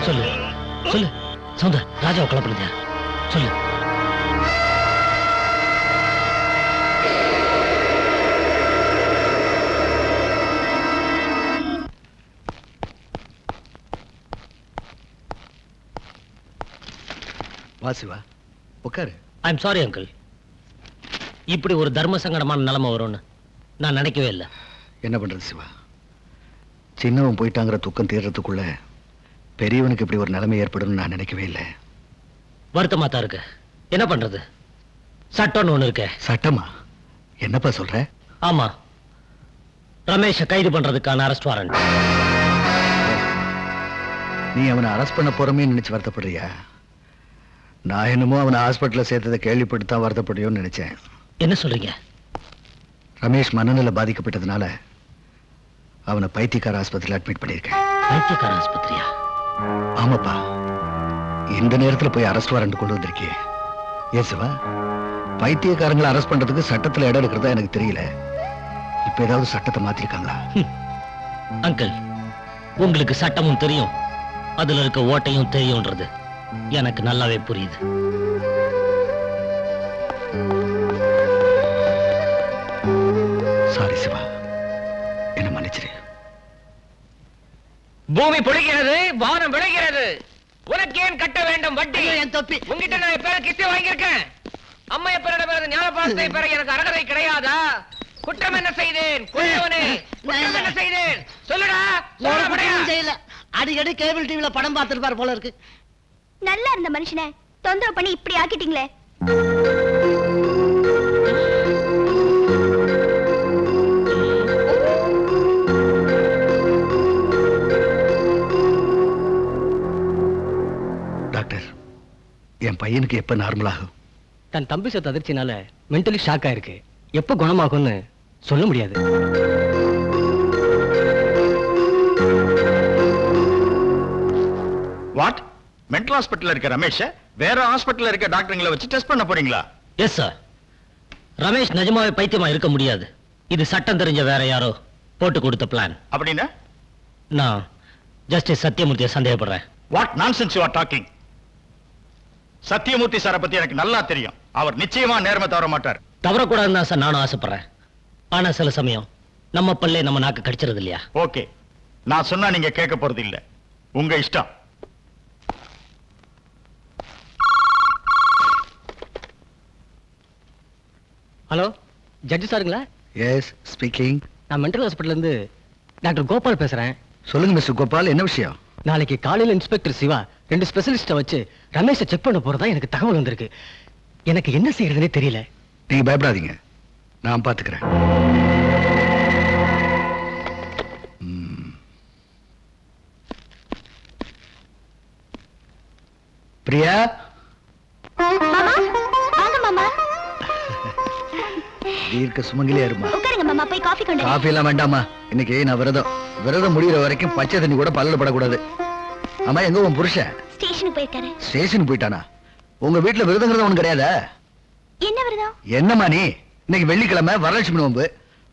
சொல்லு சொல்லு சவுந்தர், ராஜாவை கொலை சொல்லு. வா சிவா, உட்காரு. ஐ எம் சாரி அங்கிள், இப்படி ஒரு தர்ம சங்கடமான நிலைமை வரும்னு நான் நினைக்கவே இல்லை. என்ன பண்றது சிவா, சின்னவன் போயிட்டாங்கிற துக்கம் தீர்றதுக்குள்ள பெரியவனுக்கு இப்படி ஒரு நிலைமை ஏற்படும் நான் நினைக்கவே இல்லை. வருத்தமா தான் இருக்கு. என்ன பண்றது, சட்டம்னு ஒண்ணு இருக்கு. சட்டமா? என்னப்பா சொல்ற? ஆமா, ரமேஷை கைது பண்றதுக்கான அரெஸ்ட் வாரண்ட். நீ அவனை அரெஸ்ட் பண்ண போறமே நினைச்சு வருத்தப்படுறியா? நான் என்னமோ அவனை ஹாஸ்பிட்டல்ல சேர்த்ததை கேள்விப்பட்டுதான் வருத்தப்படுறியோன்னு நினைச்சேன். என்ன சொல்றீங்க? ரமேஷ் மனநிலை பாதிக்கப்பட்டதுனால அவனை பைத்தியக்கார ஆஸ்பத்திரியில் அட்மிட் பண்ணியிருக்கேன். பைத்தியக்கார ஆஸ்பத்திரியா? ஆமாப்பா, இந்த நேரத்துல போய் அரெஸ்ட் வாரண்ட் கொண்டு வந்திருக்கியே. ஏன் சிவா, பைத்தியக்காரங்களை அரெஸ்ட் பண்றதுக்கு சட்டத்துல இடம் இருக்கிறதா எனக்கு தெரியல. இப்ப ஏதாவது சட்டத்தை மாத்திருக்காங்களா? அங்கிள், உங்களுக்கு சட்டமும் தெரியும், அதுல இருக்க ஓட்டையும் தெரியும்ன்றது எனக்கு நல்லாவே புரியுது. சாரி சிவா, என்ன மன்னிச்சிரு. பூமி பொழிகிறது, வானம் விளைகிறது. உனக்கு ஏன் கட்ட வேண்டும் வட்டி? என் தொப்பி. உங்ககிட்ட நான் எப்ப கிஸ்தி வாங்கியிருக்கேன். அம்மா எப்ப ஞானபாலத்தை பெற எனக்கு அருகதை கிடையாதா? குற்றம் என்ன செய்தேன்? கொல்லவனே, குற்றம் என்ன செய்தேன்? சொல்லுடா. ஒரு குற்றமும் செய்யல. அடிக்கடி கேபிள் டிவில படம் பார்த்திருப்பார் போல இருக்கு. நல்லா இருந்த மனுஷனை தொந்தரவு பண்ணி இப்படி ஆக்கிட்டீங்களே. டாக்டர், என் பையனுக்கு எப்ப நார்மல் ஆகும்? தன் தம்பி சத்து அதிர்ச்சினால மென்டலி ஷாக் ஆயிருக்கு. எப்ப குணமாகும்னு சொல்ல முடியாது. வாட்? மென்டல் ஹாஸ்பிட்டல்ல இருக்க ரமேஷ் வேற ஹாஸ்பிட்டல்ல இருக்க டாக்டர்களை வச்சு டெஸ்ட் பண்ண போறீங்களா? Yes sir. ரமேஷ் நிஜமாவே பைத்தியமா இருக்க முடியாது. இது சட்டம் தெரிஞ்ச வேற யாரோ போட்டு கொடுத்த பிளான். அப்படின்னா நான் ஜஸ்டிஸ் சத்தியமூர்த்தியை சந்தேகப்படுறேன். What nonsense you are talking? Sathyamoorthy சாரை பத்தி எனக்கு நல்லா தெரியும். அவர் நிச்சயமா நேர்மை தவற மாட்டார். தவறக்கூடாதுன்னு தான் சார் நானும் ஆசைப்படுறேன். ஆனா சில சமயம் நம்ம பல்லே நம்ம நாக்கு கடிச்சிருது இல்லையா? ஓகே, நான் சொன்னா நீங்க கேட்க போறது இல்ல. உங்க இஷ்டம். ஹலோ, ஜட்ஜி சாருங்களா? Yes, speaking. நான் மென்டல் ஹாஸ்பிட்டல்ல இருந்து டாக்டர் கோபால் பேசுறேன். சொல்லுங்க மிஸ்டர் கோபால், என்ன விஷயம்? நாளைக்கு காலையில இன்ஸ்பெக்டர் சிவா 2 ஸ்பெஷலிஸ்ட வச்சு ரமேஷை செக் பண்ண போறதா எனக்கு தகவல் வந்திருக்கு. எனக்கு என்ன செய்யறதுனே தெரியல. நீங்க பயப்படாதீங்க, நான் பாத்துக்கிறேன். பிரியா, வாங்க மாமா. தீர்க்க சுமங்கலியா இருமா. உட்காருங்க மாமா, போய் காஃபி கொண்டு வரேன். காஃபி எல்லாம் வேண்டாமா, இன்னைக்கு நான் விரதம் முடிகிற வரைக்கும் பச்சை தண்ணி கூட பல்லுல படக்கூடாது. ஆமா, எங்க உன் புருஷன்? ஸ்டேஷனுக்கு போயிருக்காரு. ஸ்டேஷனுக்கு போயிட்டானா? உங்க வீட்டுல விரதங்கிறது ஒண்ணு கிடையாதா? என்ன விரதம்? என்னம்மா நீ? இன்னைக்கு வெள்ளிக்கிழமை வரலட்சுமி நோம்பு.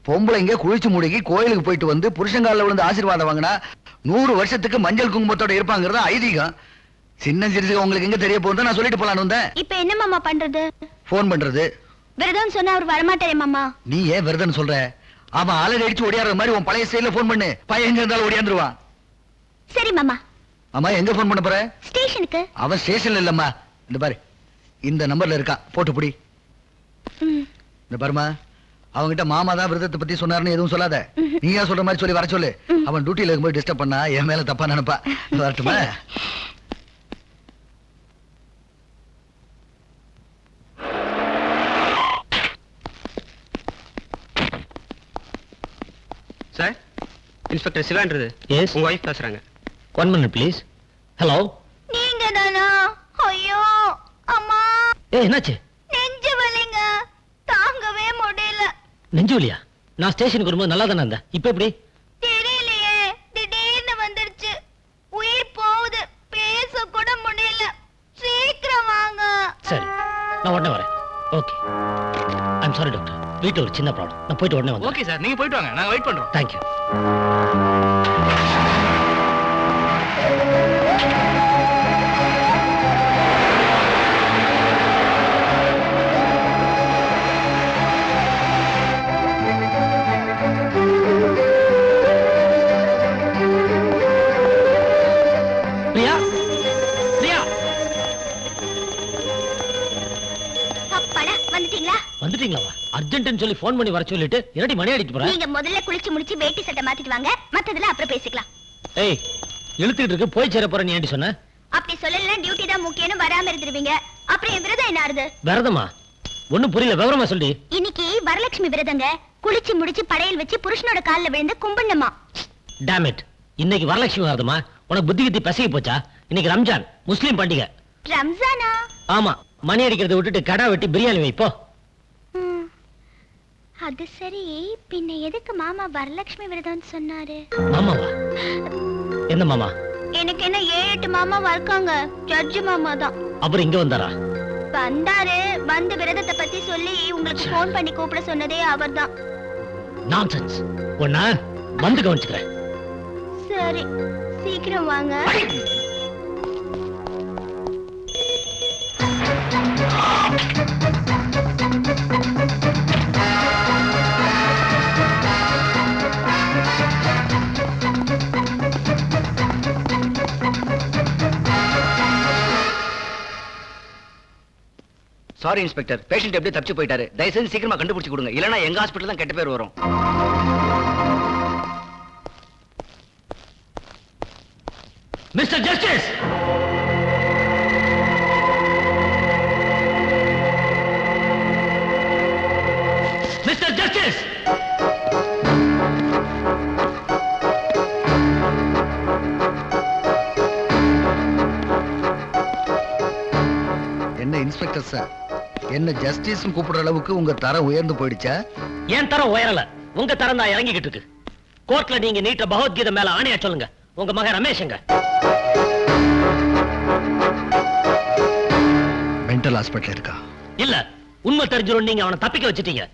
பொம்பளைங்க குளிச்சு மூழ்கி கோயிலுக்கு போயிட்டு வந்து புருஷங்கால விழுந்து ஆசீர்வாதம் வாங்கினா 100 வருஷத்துக்கு மஞ்சள் குங்குமத்தோட இருப்பாங்கிறது ஐதீகம். சின்ன சிறுசு உங்களுக்கு எங்க தெரிய போகுது? நான் சொல்லிட்டு போலான்னு வந்தேன். இப்ப என்ன மாமா பண்றது? போன் பண்றது. விரதம் சொன்னா அவர் வரமாட்டாரே மாமா. நீ ஏன் விரதம் சொல்ற? அவன் அலறி அடிச்சு ஓடியாடுற மாதிரி உன் பழைய ஸ்டைல்ல போன் பண்ணு. பையன் எங்க இருந்தாலும் ஓடியாந்துருவான். சரி மாமா. அம்மா, எங்க போன் பண்ண போற? ஸ்டேஷனுக்கு. அவன் ஸ்டேஷன்ல இல்லம்மா, இந்த பாரு, இந்த நம்பர்ல இருக்கா, போட்டு புடி. இந்த பாருமா, அவங்கிட்ட மாமா தான் விரதத்தை பத்தி சொன்னாருன்னு எதுவும் சொல்லாத. நீயா சொல்ற மாதிரி சொல்லி வர சொல்லு. அவன் டியூட்டில இருக்கும்போது டிஸ்டர்ப் பண்ணா என் மேல தப்பா நினைப்பா. வரட்டுமா? சார், இன்ஸ்பெக்டர் சிவான்றது. எஸ், உங்க வைஃப் பேசுறாங்க. 1 minute ப்ளீஸ். ஹலோ. நீங்க தானா? ஐயோ அம்மா, என்னாச்சு? நெஞ்சு வலிங்க, தாங்கவே முடியல. நெஞ்சு வலியா? நான் ஸ்டேஷனுக்கு வரும்போது நல்லா தானே இருந்தேன். இப்ப எப்படி? தெரியலையே, திடீர்னு வந்துருச்சு. உயிர் போகுது, பேச கூட முடியல. சீக்கிரம் வாங்க. சரி, நான் உடனே வரேன். ஓகே. ஐம் சாரி டாக்டர், வீட்டுல ஒரு சின்ன ப்ராப்ளம். நான் போயிட்டு உடனே வந்து. ஓகே சார், நீங்க போயிட்டு வாங்க, நாங்க வெயிட் பண்றோம். தேங்க்யூ. பிரியா, பிரியா, அப்பாடா, வந்துட்டீங்களா? வந்துட்டீங்களா? அர்ஜென்ட்னு சொல்லி ஃபோன் பண்ணி வர சொல்லிட்டு என்னடி மணி அடிச்சு போற? நீங்க முதல்ல குளிச்சு முடிச்சு வேட்டி சட்டை மாத்திட்டு வாங்க, மத்ததுல அப்புறம் பேசிக்கலாம். ஏய், இழுத்துக்கிட்டு இருக்கு, போய் சேர போற. நீ ஏண்டி சொன்ன? அப்படி சொல்லல, டியூட்டி தான் முக்கியம்னு வராம இருந்துருவீங்க. அப்புறம் என் விரதம் என்ன ஆறுது? விரதமா? ஒண்ணும் புரியல, விவரமா சொல்லி. இன்னைக்கு வரலட்சுமி விரதங்க. குளிச்சு முடிச்சு படையல் வச்சு புருஷனோட கால்ல விழுந்து கும்பிடணுமா. டேம் இட், இன்னைக்கு வரலட்சுமி விரதமா? உனக்கு புத்தி கித்தி பசகி போச்சா? இன்னைக்கு ரம்ஜான், முஸ்லீம் பண்டிகை. ரம்ஜானா? ஆமா, மணி அடிக்கிறத விட்டுட்டு கடா வெட்டி பிரியாணி வைப்போ. அது சரி, பின்ன எதுக்கு மாமா வரலட்சுமி விரதம் சொன்னாரு? மாமாவா? என்ன மாமா? எனக்கு என்ன 7-8 மாமாவா இருக்காங்க. ஜட்ஜு மாமா தான். அப்புறம் இங்க வந்தாரா? வந்தாரு, வந்து விரதத்தை பத்தி சொல்லி உங்களுக்கு போன் பண்ணி கூப்பிட சொன்னதே அவர்தான். நான்சென்ஸ். ஒண்ணா வந்து கவனிச்சுக்கிறேன். சரி, சீக்கிரம் வாங்க. சாரி இன்ஸ்பெக்டர், பேஷண்ட் எப்படி தப்பிச்சு போயிட்டாரு. தயவு செஞ்சு சீக்கிரமா கண்டுபிடிச்சு கொடுங்க, இல்லனா எங்க ஹாஸ்பிடல் தான் கெட்ட பேர் வரும். மிஸ்டர் ஜஸ்டிஸ், மிஸ்டர் ஜஸ்டிஸ், என்ன இன்ஸ்பெக்டர் சார், என்ன ஜஸ்டிஸ் கூப்பிடுற அளவுக்கு உங்க தரம் உயர்ந்து போயிடுச்சா? என் தரம் உயரல, உங்க தரம் தான் இறங்கிக்கிட்டு இருக்கு. கோர்ட்ல நீங்க நீட்ட பகவத்கீதை மேல ஆணையா சொல்லுங்க. உங்க மகன் ரமேஷங்க மென்டல் ஹாஸ்பிடல் இருக்கா? இல்ல, உண்மை தெரிஞ்சிரும். நீங்க அவனை தப்பிக்க வச்சிட்டீங்க.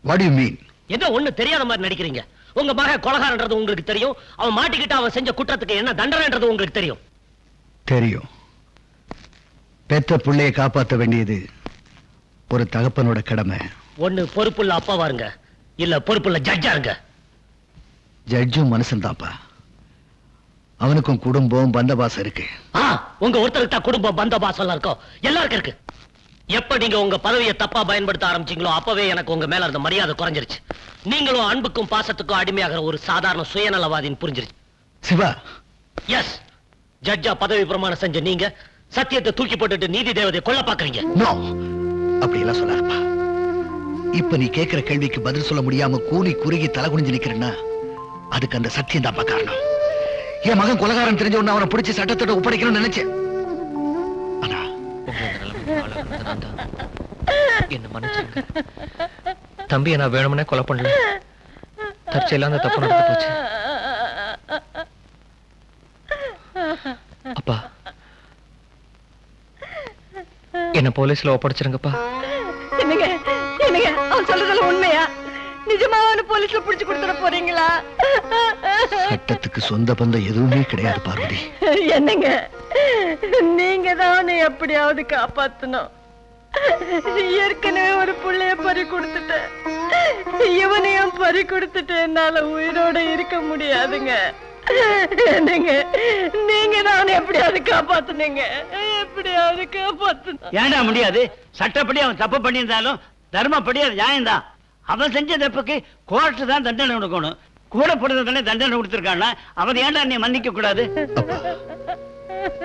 What you mean? ஏதோ ஒண்ணு தெரியாத மாதிரி நடிக்கிறீங்க. உங்க மகன் கொலைகாரன்றது உங்களுக்கு தெரியும். அவன் மாட்டிக்கிட்டு அவன் செஞ்ச குற்றத்துக்கு என்ன தண்டனைன்றது உங்களுக்கு தெரியும். தெரியும். பெத்த பிள்ளையை காப்பாற்ற வேண்டியது ஒரு தகப்பனோட கடமை. ஒண்ணு பொறுப்புள்ள அப்பாவா இருங்க, இல்ல பொறுப்புள்ள ஜட்ஜா இருங்க. ஜட்ஜும் மனுஷன் தான்ப்பா. அவனுக்கும் குடும்பம் பந்தபாசம் இருக்கு. உங்க ஒருத்தருக்கு தான் குடும்பம் பந்தபாசம் இருக்கும், எல்லாருக்கும் இருக்கு. எப்ப நீங்க உங்க பதவியை தப்பா பயன்படுத்த ஆரம்பிச்சீங்களோ அப்பவே எனக்கு உங்க மேல இருந்த மரியாதை குறைஞ்சிருச்சு. நீங்களும் அன்புக்கும் பாசத்துக்கும் அடிமையாகிற ஒரு சாதாரண சுயநலவாதின்னு புரிஞ்சிருச்சு. சிவா, எஸ், ஜட்ஜா பதவி பிரமாணம் செஞ்ச நீங்க சத்தியத்தை தூக்கி போட்டுட்டு நீதி தேவதை கொல்ல பாக்குறீங்க. நோ, அப்படி எல்லாம் சொல்லாருப்பா. இப்ப நீ கேட்கிற கேள்விக்கு பதில் சொல்ல முடியாம கூனி குறுகி தலை குனிஞ்சு நிக்கிறேன்னா அதுக்கு அந்த சத்தியம் தான் காரணம். என் மகன் கொலைகாரன் தெரிஞ்ச உடனே அவனை பிடிச்சி சட்டத்தோட ஒப்படைக்கணும்னு நினைச்சேன். ஆனா என்ன மன்னிச்சுங்க தம்பியை, நான் வேணும்னே கொலை பண்ணல. தற்செயலா அந்த தப்பு நடந்து போச்சு. அப்பா, என்ன போலீஸ்ல ஒப்படைச்சிருங்கப்பா. என்னங்க என்னங்க, அவன் சொல்றதெல்லாம் உண்மையா? நிஜமா அவனை போலீஸ்ல புடிச்சு கொடுத்துட போறீங்களா? சட்டத்துக்கு சொந்த பந்தம் எதுவுமே கிடையாது பார்வதி. என்னங்க, நீங்க தான் அவனை எப்படியாவது காப்பாத்தணும். ஏற்கனவே ஒரு புள்ளைய பறி கொடுத்துட்டேன், இவனையும் பறி கொடுத்துட்டு என்னால உயிரோட இருக்க முடியாதுங்க. என்னங்க, நீங்க தான் அவனை எப்படியாவது காப்பாத்துனீங்க, எப்படியாவது காப்பாத்தணும். ஏண்டா முடியாது? சட்டப்படி அவன் தப்பு பண்ணியிருந்தாலும் தர்மப்படி அது நியாயம்தான். அவன் செஞ்ச தப்புக்கு கோர்ட்டு தான் தண்டனை கொடுக்கணும். கூட போடுறதுல தண்டனை கொடுத்திருக்கான்னா அவன் ஏன்டா நீ மன்னிக்க கூடாது? அப்பா,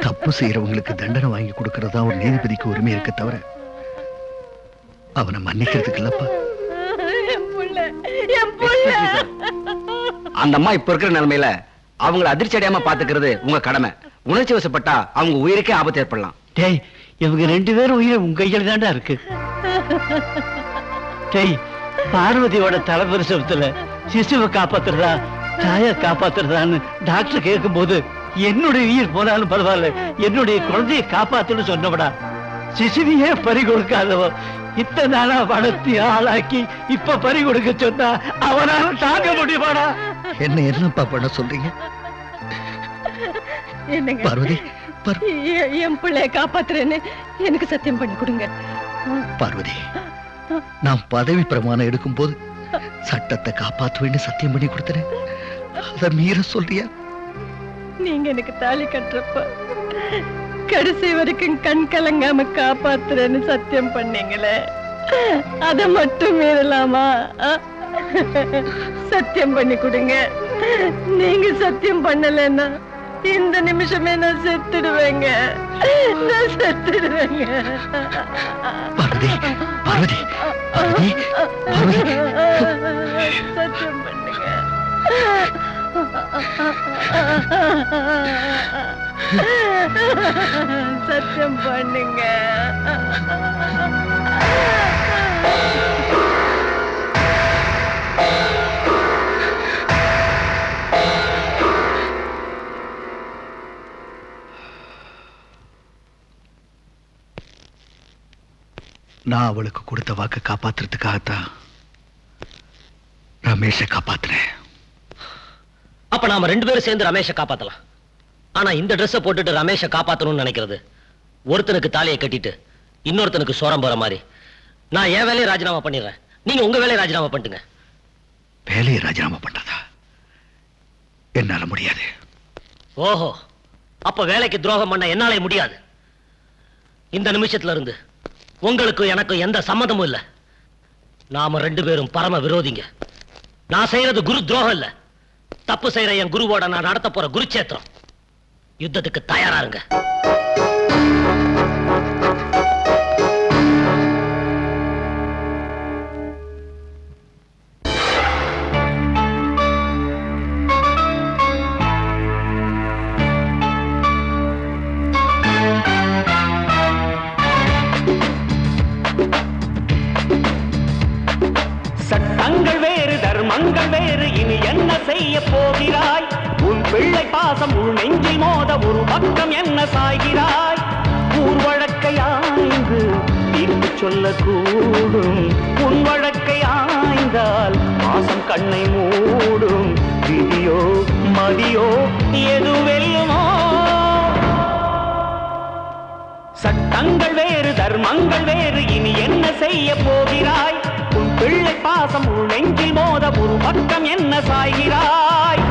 தப்பு செய்யறவங்களுக்கு தண்டனை வாங்கி கொடுக்கறதா ஒரு நீதிபதிக்கு உரிமை இருக்க தவிர அவனை மன்னிக்கிறதுக்கு இல்லப்பா. அந்த அம்மா இப்ப இருக்கிற நிலைமையில அவங்களை அதிர்ச்சி அடையாம பாத்துக்கிறது உங்க கடமை. உணர்ச்சி வசப்பட்டா அவங்க உயிருக்கே ஆபத்து ஏற்படலாம். டேய், இவங்க 2 பேரும் உயிர் உங்க கையில தாண்டா இருக்கு. டேய், பார்வதியோட தலைபரிசவத்துல சிசுவை காப்பாத்துறதா தாயை காப்பாத்துறதான்னு டாக்டர் கேட்கும் போது என்னுடைய உயிர் போனாலும் பரவாயில்ல, என்னுடைய குழந்தையை காப்பாத்துன்னு சொன்னவடா. சிசுவையே பறி கொடுக்காதவ இத்தனை நாளா வளர்த்தி ஆளாக்கி இப்ப பறி கொடுக்க சொன்னா அவனால தாங்க முடியுமாடா? என்னப்பா பண்ண சொல்றீங்க? என்னங்க பார்வதி, என் பிள்ளைய காப்பாத்துறேன்னு எனக்கு சத்தியம் பண்ணி கொடுங்க. பார்வதி, நான் பதவி பிரமாணம் எடுக்கும் போது சட்டத்தை காப்பாத்துவேன்னு சத்தியம் பண்ணி கொடுத்தேன். அத மீற சொல்றியா? நீங்க எனக்கு தாலி கட்டுறப்ப கடைசி வரைக்கும் கண் கலங்காம காப்பாத்துறேன்னு சத்தியம் பண்ணீங்களே, அத மட்டும் மீறலாமா? சத்தியம் பண்ணி கொடுங்க. நீங்க சத்தியம் பண்ணலன்னா இந்த நிமிஷமே நான் செத்துடுவேங்க, நான் செத்துடுவேங்க. பார்வதி, பார்வதி, பார்வதி, பார்வதி, சத்தியம் பண்ணுங்க. சத்தியம் பண்ணுங்க. நான் அவளுக்கு கொடுத்த வாக்கு காப்பாத்துறதுக்காகத்தான் ரமேஷை காப்பாத்துறேன். அப்ப நாம 2 பேரும் சேர்ந்து ரமேஷை காப்பாத்தலாம். ஆனா இந்த ட்ரெஸ்ஸை போட்டுட்டு ரமேஷை காப்பாத்தணும்னு நினைக்கிறது ஒருத்தனுக்கு தாலியை கட்டிட்டு இன்னொருத்தனுக்கு சோரம் போற மாதிரி. நான் என் வேலையை ராஜினாமா பண்ணிடுறேன், நீங்க உங்க வேலையை ராஜினாமா பண்ணுங்க. வேலையை ராஜினாமா பண்றதா? என்னால முடியாது. உங்களுக்கு எனக்கு எந்த சம்மதமும் இல்ல. நாம 2 பேரும் பரம விரோதிங்க. நான் செய்யறது குரு துரோகம் இல்ல. தப்பு செய்யற என் குருவோட நான் நடத்த போற குருச்சேத்திரம். யுத்தத்துக்கு தயாராருங்க. சட்டங்கள் வேறு தர்மங்கள் வேறு, இனி என்ன செய்ய போகிறாய்? உன் பிள்ளை பாசம் உள் நெஞ்சில் மோத ஒரு பக்கம் என்ன சாய்கிறாய்? ஊர் வழக்கை ஆய்ந்து தீர்ப்பு சொல்லக்கூடும். உன் வழக்கை ஆய்ந்தால் பாசம் கண்ணை மூடும். விதியோ மதியோ எது வெல்லுமோ? சட்டங்கள் வேறு தர்மங்கள் வேறு, இனி என்ன செய்ய போகிறாய்? உன் பிள்ளை பாசம் உள் நெஞ்சில் மோத ஒரு பக்கம் என்ன சாய்கிறாய்?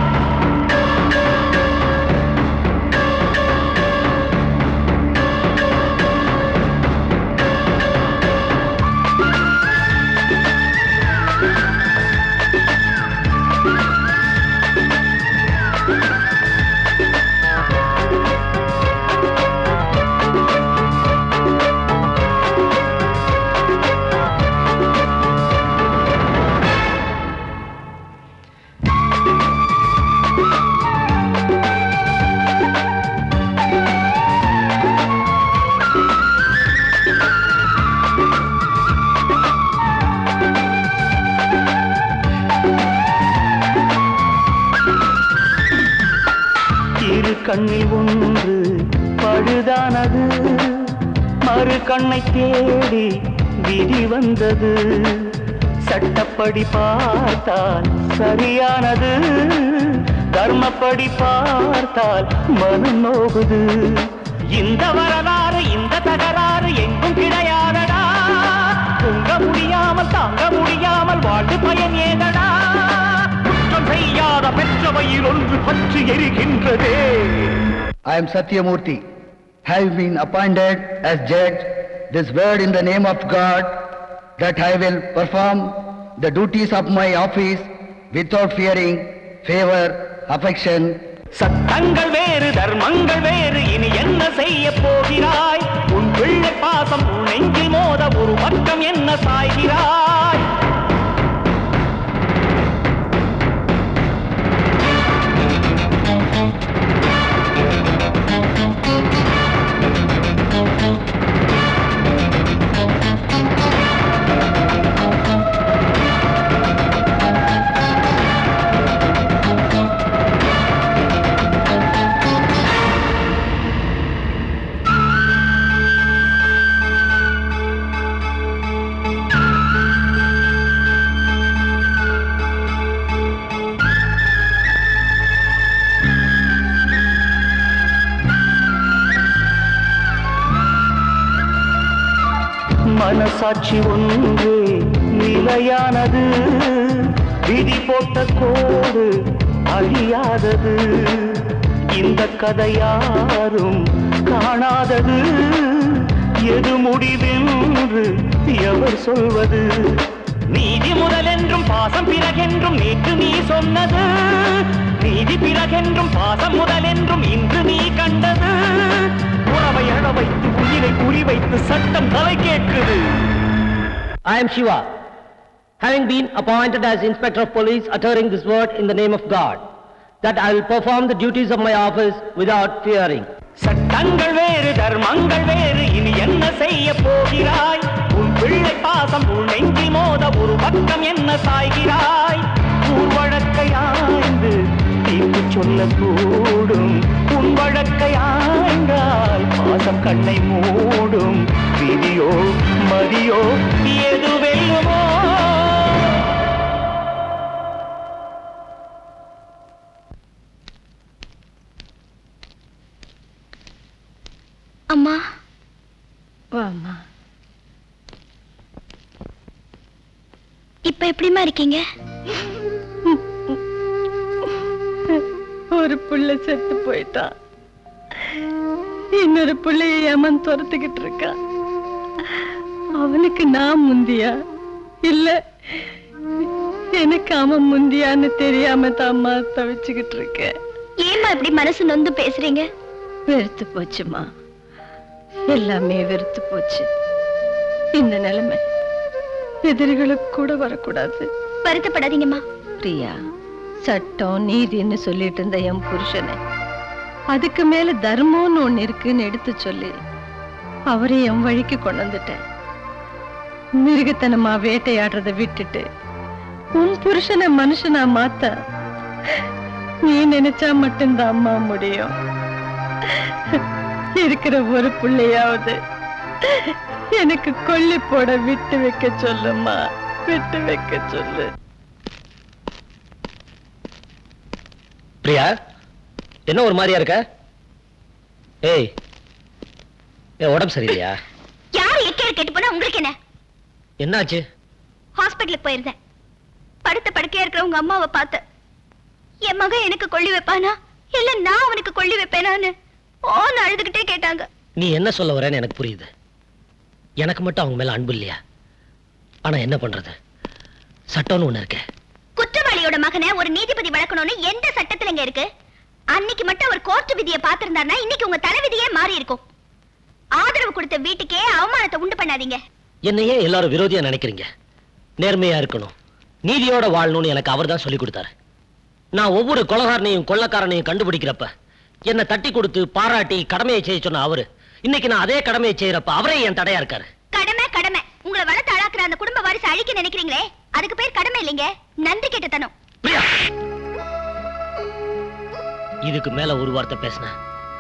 கண்ணில் ஒன்று பழுதானது, மறு கண்ணை தேடி விதி வந்தது. சட்டப்படி பார்த்தால் சரியானது, தர்மப்படி பார்த்தால் மனம் நோகுது. இந்த வரலாறு இந்த தகராறு எங்கும் கிடையாதடா. தூங்க முடியாமல் தாங்க முடியாமல் வாழ்ந்து பயன் ஏதடா. குற்றம் செய்யாத பெற்றவையில் ஒன்று பற்றி எரிகின்றதே. I am Satyamurthy, have been appointed as judge this word in the name of God, that I will perform the duties of my office without fearing favor, affection. சட்டங்கள் வேறு தர்மங்கள் வேறு, இனி என்ன செய்ய போகிறாய்? உன் பிள்ளை பாசம் உன் நெஞ்சில் மோத ஒரு பக்கம் என்ன சாய்கிறாய்? மனசாட்சி ஒன்றே நிலையானது, விதி போட்ட கோடு அழியாதது. இந்த கதை யாரும் காணாதது, எது முடிவென்று எவர் சொல்வது? நீதி முதலென்றும் பாசம் பிறகென்றும் நேற்று நீ சொன்னது, நீதி பிறகென்றும் பாசம் முதலென்றும் இன்று நீ கண்டது. உறவை அழ வைத்து உயிரை குறிவைத்து சட்டம் தலை கேட்குது. I am Shiva, having been appointed as Inspector of Police, uttering this word in the name of God, that I will perform the duties of my office without fearing. சட்டங்கள் வேறு தர்மங்கள் வேறு, இனி என்ன செய்ய போகிறாய்? உன் பிள்ளை பாசம் உன் நெஞ்சில் மோத ஒரு பக்கம் என்ன சாய்கிறாய்? ஊர் வழக்கை ஆய்ந்து தீர்ப்பு சொல்லக்கூடும். உன் வழக்கை ஆய்ந்தால் பாசம் கண்ணை மூடும். விதியோ மதியோ எது வெல்லுமோ? அம்மா, வாம்மா. இப்ப எப்படிமா இருக்கீங்க? ஒரு புள்ள செத்து போயிட்டா, இன்னொரு புள்ளைய ஏமன் துரத்துக்கிட்டு இருக்கா. அவனுக்கு நான் முந்தியா இல்ல எனக்கு அவன் முந்தியான்னு தெரியாம தாம்மா தவிச்சுக்கிட்டு இருக்கேன். ஏம்மா இப்படி மனசு நொந்து பேசுறீங்க? வெறுத்து போச்சுமா, எல்லாமே வெறுத்து போச்சு. இந்த நிலைமை எதிரிகளுக்கு கூட வரக்கூடாது. வருத்தப்படாதீங்கம்மா. பிரியா, சட்டம் நீதின்னு சொல்லிட்டு இருந்த என் புருஷனை அதுக்கு மேல தர்மம்னு ஒண்ணு இருக்குன்னு எடுத்து சொல்லி அவரை என் வழிக்கு கொண்டு வந்துட்டேன். மிருகத்தனமா வேட்டையாடுறத விட்டுட்டு உன் புருஷனை மனுஷனா மாத்த நீ நினைச்சா மட்டும்தான் அம்மா முடியும். இருக்கிற ஒரு பிள்ளையாவது எனக்கு கொல்லி போட விட்டு வைக்க சொல்லுமா, விட்டு வைக்க சொல்லு. பிரியா, என்ன ஒரு மாதிரியா இருக்க? ஏய், உடம்பு சரியில்லையா? யாரு எக்கேடு கேட்டு போனா உங்களுக்கு என்ன? என்னாச்சு? ஹாஸ்பிட்டலுக்கு போயிருந்தேன். படுத்த படுக்கையா இருக்கிற உங்க அம்மாவை பார்த்த. என் மகன் எனக்கு கொள்ளி வைப்பானா இல்ல நான் அவனுக்கு கொள்ளி வைப்பேனான்னு ஓன்னு அழுதுகிட்டே கேட்டாங்க. நீ என்ன சொல்ல வரேன்னு எனக்கு புரியுது. எனக்கு மட்டும் அவங்க மேல அன்பு இல்லையா? ஆனா என்ன பண்றது, சட்டம்னு ஒண்ணு இருக்கு. குற்றவாளியோட மகனை ஒரு நீதிபதி வளர்க்கணும்னு எந்த சட்டத்துல இங்க இருக்கு? அன்னைக்கு மட்டும் ஒரு கோர்ட் விதியை பார்த்திருந்தாருன்னா இன்னைக்கு உங்க தலைவிதியே மாறி இருக்கும். ஆதரவு கொடுத்த வீட்டுக்கே அவமானத்தை உண்டு பண்ணாதீங்க. என்னையே எல்லாரும் விரோதியா நினைக்கிறீங்க. நேர்மையா இருக்கணும், நீதியோட வாழணும்னு எனக்கு அவர் தான் சொல்லி கொடுத்தாரு. நான் ஒவ்வொரு கொலைகாரனையும் கொள்ளக்காரனையும் கண்டுபிடிக்கிறப்ப என்னை தட்டி கொடுத்து பாராட்டி கடமையை செய்ய சொன்ன அவரு இன்னைக்கு நான் அதே கடமையை செய்யறப்ப அவரே என் தடையா இருக்காரு. கடமை கடமை. உங்களை வளர்த்து அழாக்குற அந்த குடும்ப வாரிசு அழிக்க நினைக்கிறீங்களே, அதுக்கு பேர் கடமை இல்லைங்க, நன்றி கெட்டத்தனம். இதுக்கு மேல ஒரு வார்த்தை பேசின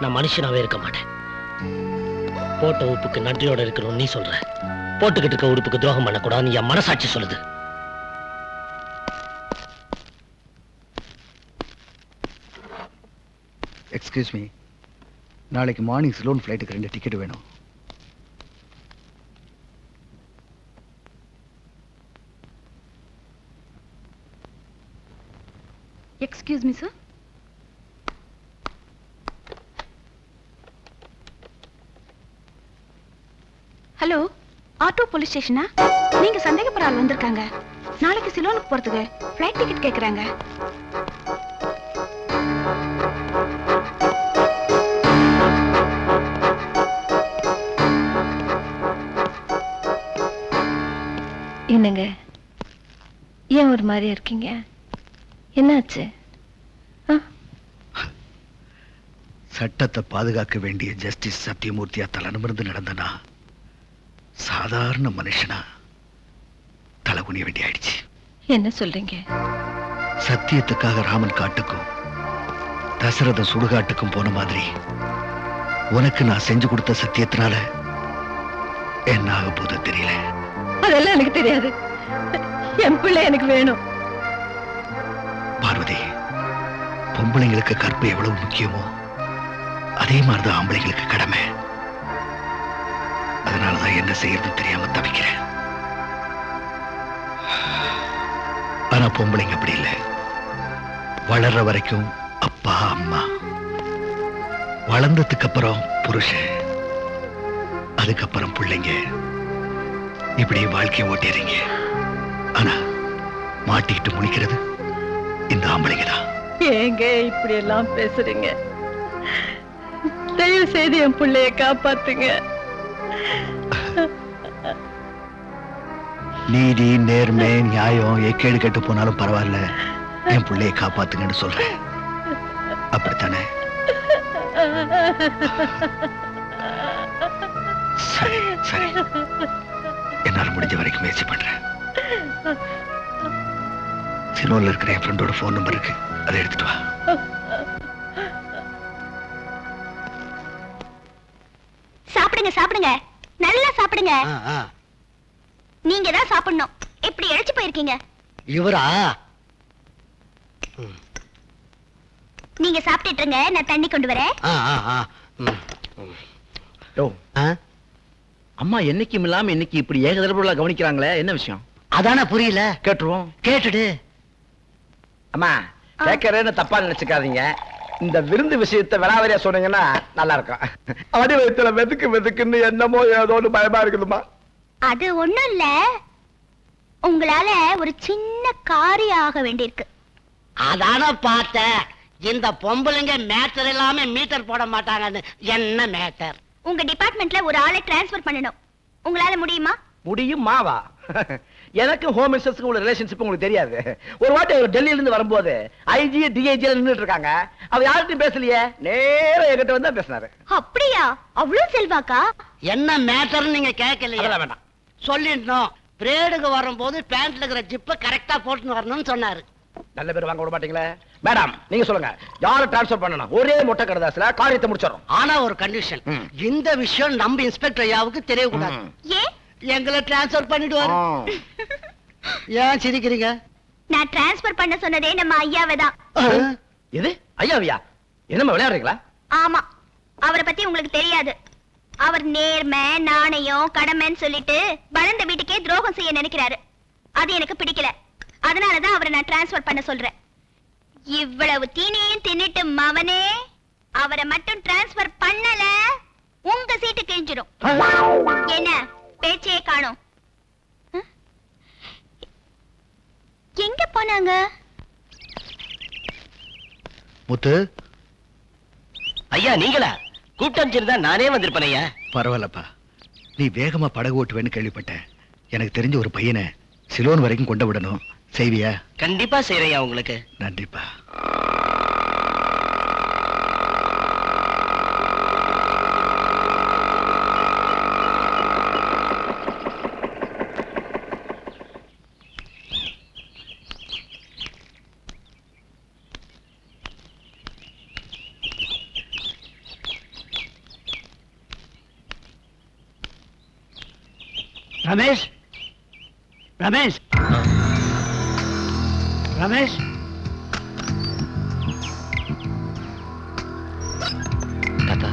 நான் மனுஷனாவே இருக்க மாட்டேன். போட்ட உப்புக்கு நன்றியோட இருக்கணும் நீ சொல்ற, போட்டுக்கிட்டு இருக்க உடுப்புக்கு துரோகம் பண்ணக்கூடாதுன்னு என் மனசாட்சி சொல்லுது. எக்ஸ்கியூஸ் மீ, நாளைக்கு மார்னிங் சிலோன் ஃப்ளைட்டுக்கு 2 டிக்கெட் வேணும். Excuse me sir. Hello, auto police ஸ்டேஷனா? நீங்க சந்தேகப்படுற ஆள் வந்திருக்காங்க. நாளைக்கு சிலோனுக்கு போறதுக்கு ஃப்ளைட் டிக்கெட் கேக்குறாங்க. என்னங்க, ஏன் ஒரு மாதிரியா இருக்கீங்க? என்னாச்சு? சட்டத்தை பாதுகாக்க வேண்டிய ஜஸ்டிஸ் சத்தியமூர்த்தியா தலைநிமிர்ந்து நடந்தனா சாதாரண மனுஷனா தலைகுனிய வேண்டி ஆயிடுச்சு. என்ன சொல்றீங்க? சத்தியத்துக்காக ராமன் காட்டுக்கும் தசரத சுடுகாட்டுக்கும் போன மாதிரி உனக்கு நான் செஞ்சு கொடுத்த சத்தியத்தினால என்ன ஆக போத தெரியல. அதெல்லாம் எனக்கு தெரியாது. என் பிள்ளை எனக்கு வேணும். பார்வதி, பொம்பளைங்களுக்கு கற்பு எவ்வளவு முக்கியமோ அதே மாதிரிதான் ஆம்பளைங்களுக்கு கடமை. அதனாலதான் என்ன செய்யறது தெரியாம தவிக்கிறேன். ஆனா பொம்பளைங்க அப்படி இல்லை. வளர்ற வரைக்கும் அப்பா அம்மா, வளர்ந்ததுக்கு அப்புறம் புருஷன், அதுக்கப்புறம் பிள்ளைங்க, இப்படி வாழ்க்கையை ஓட்டிடுறீங்க. ஆனா மாட்டிக்கிட்டு முழிக்கிறது இந்த ஆம்பளைங்க தான். ஏங்க இப்படி எல்லாம் பேசுறீங்க? தயவு செய்து என் பிள்ளைய காப்பாத்துங்க. நீதி, நேர்மை, நியாயம் எக்கேடு கெட்டு போனாலும் பரவாயில்ல, என் பிள்ளைய காப்பாத்துங்கன்னு சொல்றேன். அப்படித்தானே? சரி சரி, என்னால முடிஞ்ச வரைக்கும் முயற்சி பண்றேன். சிலோன்ல இருக்கிற என் ஃப்ரெண்டோட போன் நம்பர் இருக்கு, அதை எடுத்துட்டு வா. சாப்பிடுங்க சாப்பிடுங்க, நல்லா சாப்பிடுங்க. நீங்க தான் சாப்பிடணும். எப்படி இழைச்சு போயிருக்கீங்க? இவரா? நீங்க சாப்பிட்டுட்டு இருங்க, நான் தண்ணி கொண்டு வரேன். அம்மா என்னைக்கும் இல்லாம இன்னைக்கு இப்படி ஏகதரப்புல கவனிக்கிறாங்களே, என்ன விஷயம்? அதான புரியல. கேட்டுருவோம். கேட்டுடு. அம்மா, கேட்கறேன்னு தப்பா நினைச்சுக்காதீங்க. இந்த விருந்து விஷயத்தை விளாவரியா சொன்னீங்கன்னா நல்லா இருக்கும். அடி வயிற்றுல வெதுக்கு வெதுக்குன்னு என்னமோ ஏதோன்னு பயமா இருக்குதுமா. அது ஒண்ணும் இல்ல, உங்களால ஒரு சின்ன காரியம் ஆக வேண்டியிருக்கு. அதான பார்த்தேன். இந்த பொம்பளைங்க மேட்டர் இல்லாம மீட்டர் போட மாட்டாங்கன்னு. என்ன மேட்டர்? உங்க டிபார்ட்மெண்ட்ல ஒரு ஆளை டிரான்ஸ்ஃபர் பண்ணணும். உங்களால முடியுமா? முடியும் மாவா? எனக்கு ஹோம் மினிஸ்டர்ஸ்க்கு உள்ள ரிலேஷன்ஷிப் உங்களுக்கு தெரியாது. ஒரு வாட்டி அவர் டெல்லியில இருந்து வரும்போது ஐஜி டிஐஜி நின்னுட்டு இருக்காங்க. அவர் யார்கிட்டயும் பேசலையே, நேரா என்கிட்ட வந்து பேசினாரு. அப்படியா? அவ்வளவு செல்வாக்கா? என்ன மேட்டர்னு நீங்க கேட்கலையே. அதெல்லாம் வேண்டாம். சொல்லிடணும். பிரேடுக்கு வரும்போது பேண்ட்ல இருக்கிற ஜிப்ப கரெக்டா போட்டுன்னு வரணும்னு சொன்னாரு. நல்ல பேர் வாங்க விட மாட்டீங்களே. மேடம் நீங்க சொல்லுங்க, யாரை டிரான்ஸ்ஃபர் பண்ணணும்? ஒரே மொட்டை கடைதாசில காரியத்தை முடிச்சிடறோம். ஆனா ஒரு கண்டிஷன், இந்த விஷயம் நம்ம இன்ஸ்பெக்டர் ஐயாவுக்கு தெரியக்கூடாது. ஏன்? எங்களை டிரான்ஸ்ஃபர் பண்ணிடுவாரு. ஏன் சிரிக்கிறீங்க? நான் டிரான்ஸ்ஃபர் பண்ண சொன்னதே நம்ம ஐயாவை தான். இது ஐயாவியா? என்னம்மா விளையாடுறீங்களா? ஆமா, அவரை பத்தி உங்களுக்கு தெரியாது. அவர் நேர்மை, நாணயம், கடமைன்னு சொல்லிட்டு வளர்ந்த வீட்டுக்கே துரோகம் செய்ய நினைக்கிறாரு. அது எனக்கு பிடிக்கல. அதனாலதான் அவரை நான் டிரான்ஸ்ஃபர் பண்ண சொல்றேன். இவ்வளவு தீனியும் தின்னுட்டு மவனே அவரை மட்டும் டிரான்ஸ்ஃபர் பண்ணல, உங்க சீட்டு கிழிஞ்சிடும். என்ன பேச்சே காணோம்? எங்க போனாங்க? முத்து, ஐயா நீங்களா? கூப்பிட்டு நானே வந்திருப்பேன் ஐயா. பரவாயில்லப்பா. நீ வேகமா படகு ஓட்டுவேன்னு கேள்விப்பட்டேன். எனக்கு தெரிஞ்ச ஒரு பையனை சிலோன் வரைக்கும் கொண்டு விடணும். செய்வியா? கண்டிப்பா செய்யறையா உங்களுக்கு. நன்றிப்பா. ரமேஷ், ரமேஷ், ரமேஷ். தாத்தா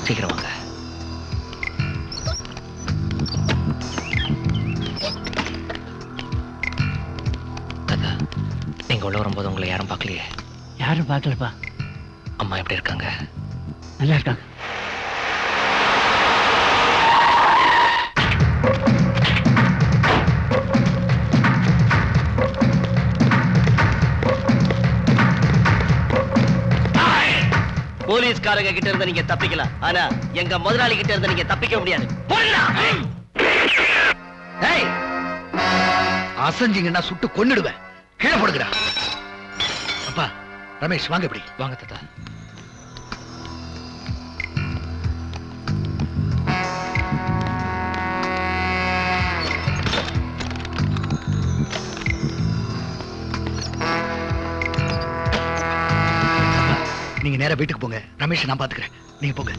சீக்கிரம் வாங்க. தாத்தா நீங்க உள்ள வரும்போது உங்களை யாரும் பார்க்கலையே? யாரும் பார்க்கலப்பா. அம்மா எப்படி இருக்காங்க? நல்லா இருக்காங்க. போலீஸ்காரங்க கிட்ட இருந்து நீங்க தப்பிக்கலாம், ஆனா எங்க முதலாளி கிட்ட இருந்து நீங்க தப்பிக்க முடியாது. அசஞ்சிங்கன்னா சுட்டு கொன்னுடுவேன். கீழே போடுங்கடா. அப்பா ரமேஷ் வாங்க. இப்படி வாங்க தாத்தா. நீங்க நேரா வீட்டுக்கு போங்க. ரமேஷ் நான் பாத்துக்கிறேன். நீங்க போங்க.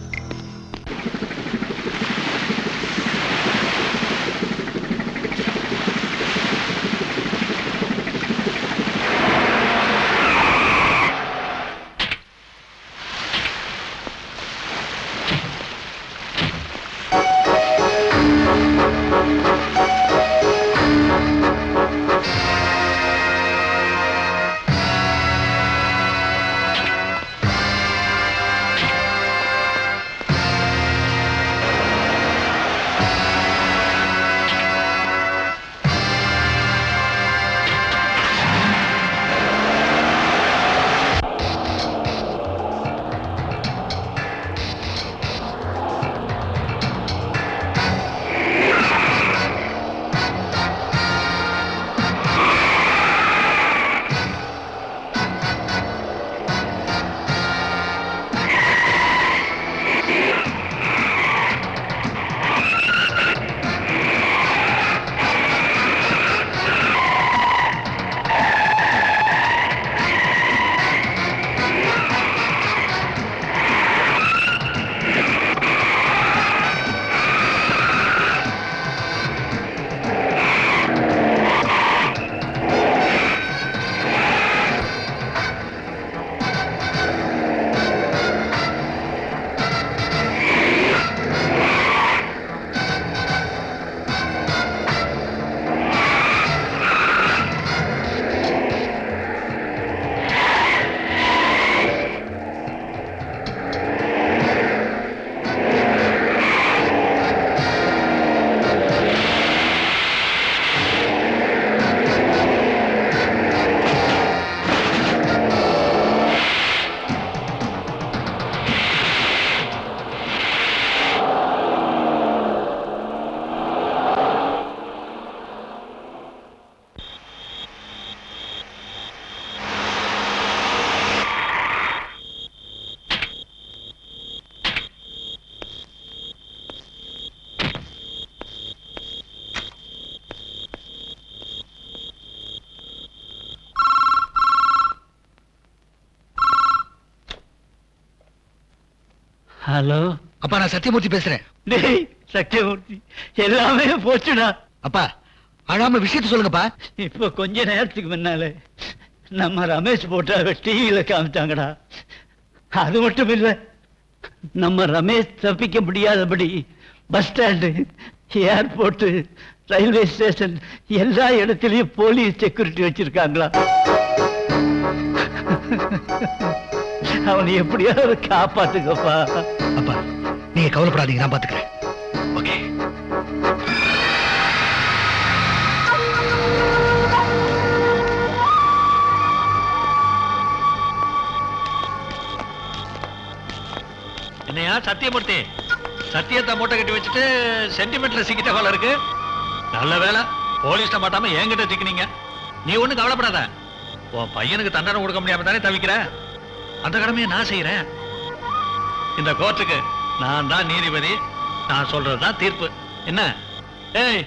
ஹலோ அப்பா, நான் சத்தியமூர்த்தி பேசுறேன். டேய் சத்தியமூர்த்தி, எல்லாமே போச்சுடா. அப்பா, அழாம விஷயத்த சொல்லுங்கப்பா. இப்போ கொஞ்ச நேரத்துக்கு முன்னால நம்ம ரமேஷ் போட்டோ டிவியில காமிச்சாங்கடா. அது மட்டும் இல்ல, நம்ம ரமேஷ் தப்பிக்க முடியாதபடி bus stand, airport, railway station எல்லா இடத்துலயும் போலீஸ் செக்யூரிட்டி வச்சிருக்காங்களா. அவனை எப்படியாவது காப்பாத்துக்கப்பா. அப்பா, நீங்க கவலைப்படாதீங்க, நான் பாத்துக்கிறேன். ஓகே. என்னையா சத்தியமூர்த்தி, சத்தியத்தை மூட்டை கட்டி வச்சுட்டு சென்டிமெண்ட்ல சிக்கிட்ட போல இருக்கு. நல்ல வேலை போலீஸ்ல மாட்டாம என்கிட்ட சிக்கினீங்க. நீ ஒண்ணும் கவலைப்படாத. உன் பையனுக்கு தண்டனை கொடுக்க முடியாம தானே தவிக்கிற. அந்த கடமையை நான் செய்யறேன். இந்த கோர்ட்டுக்கு நான் தான் நீதிபதி. நான் சொல்றதுதான் தீர்ப்பு. என்ன? ஏய்,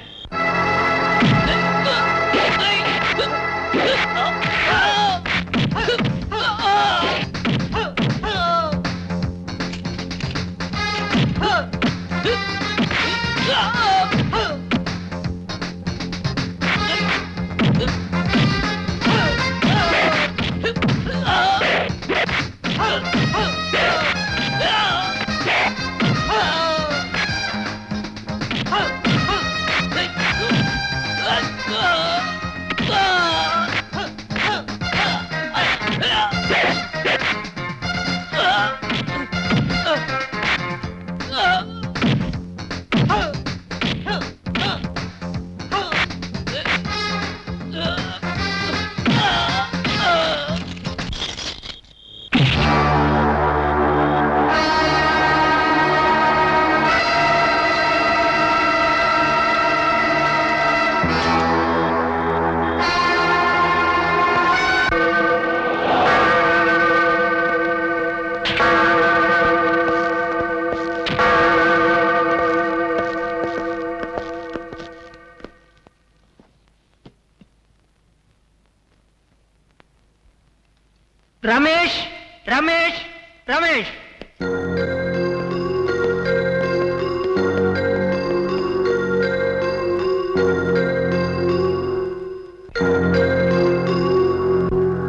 ரமேஷ், ரமேஷ், ரமேஷ்.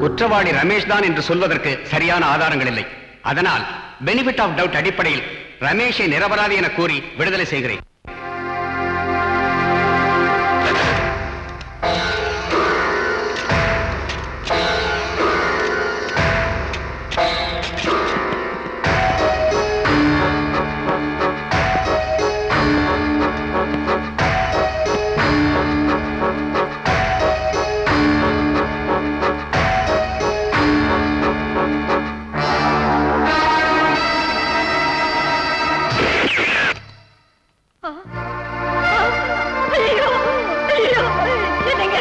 குற்றவாளி ரமேஷ் தான் என்று சொல்வதற்கு சரியான ஆதாரங்கள் இல்லை. அதனால் பெனிஃபிட் ஆஃப் டவுட் அடிப்படையில் ரமேஷை நிரபராதி என கூறி விடுதலை செய்கிறேன். ஐயோ, ஐயோ, என்னங்க?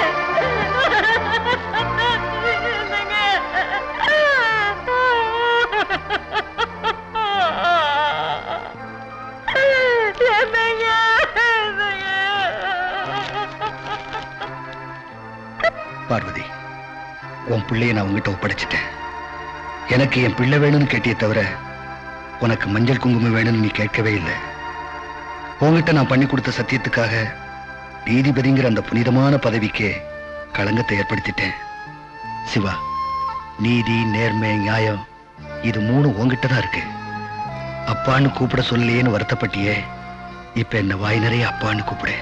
பார்வதி, உன் பிள்ளைய நான் உங்ககிட்ட ஒப்படைச்சிட்டேன். எனக்கு என் பிள்ளை வேணும்னு கேட்டியே தவிர உனக்கு மஞ்சள் குங்குமம் வேணும்னு நீ கேட்கவே இல்லை. உங்ககிட்ட நான் பண்ணி கொடுத்த சத்தியத்துக்காக நீதிபதிங்கிற அந்த புனிதமான பதவிக்கே களங்கத்தை ஏற்படுத்திட்டேன். சிவா, நீதி, நேர்மை, நியாயம் இது மூணு உங்ககிட்ட தான் இருக்கு. அப்பான்னு கூப்பிட சொல்லலையேன்னு வருத்தப்பட்டியே, இப்ப என்ன வாய் நிறைய அப்பான்னு கூப்பிடு.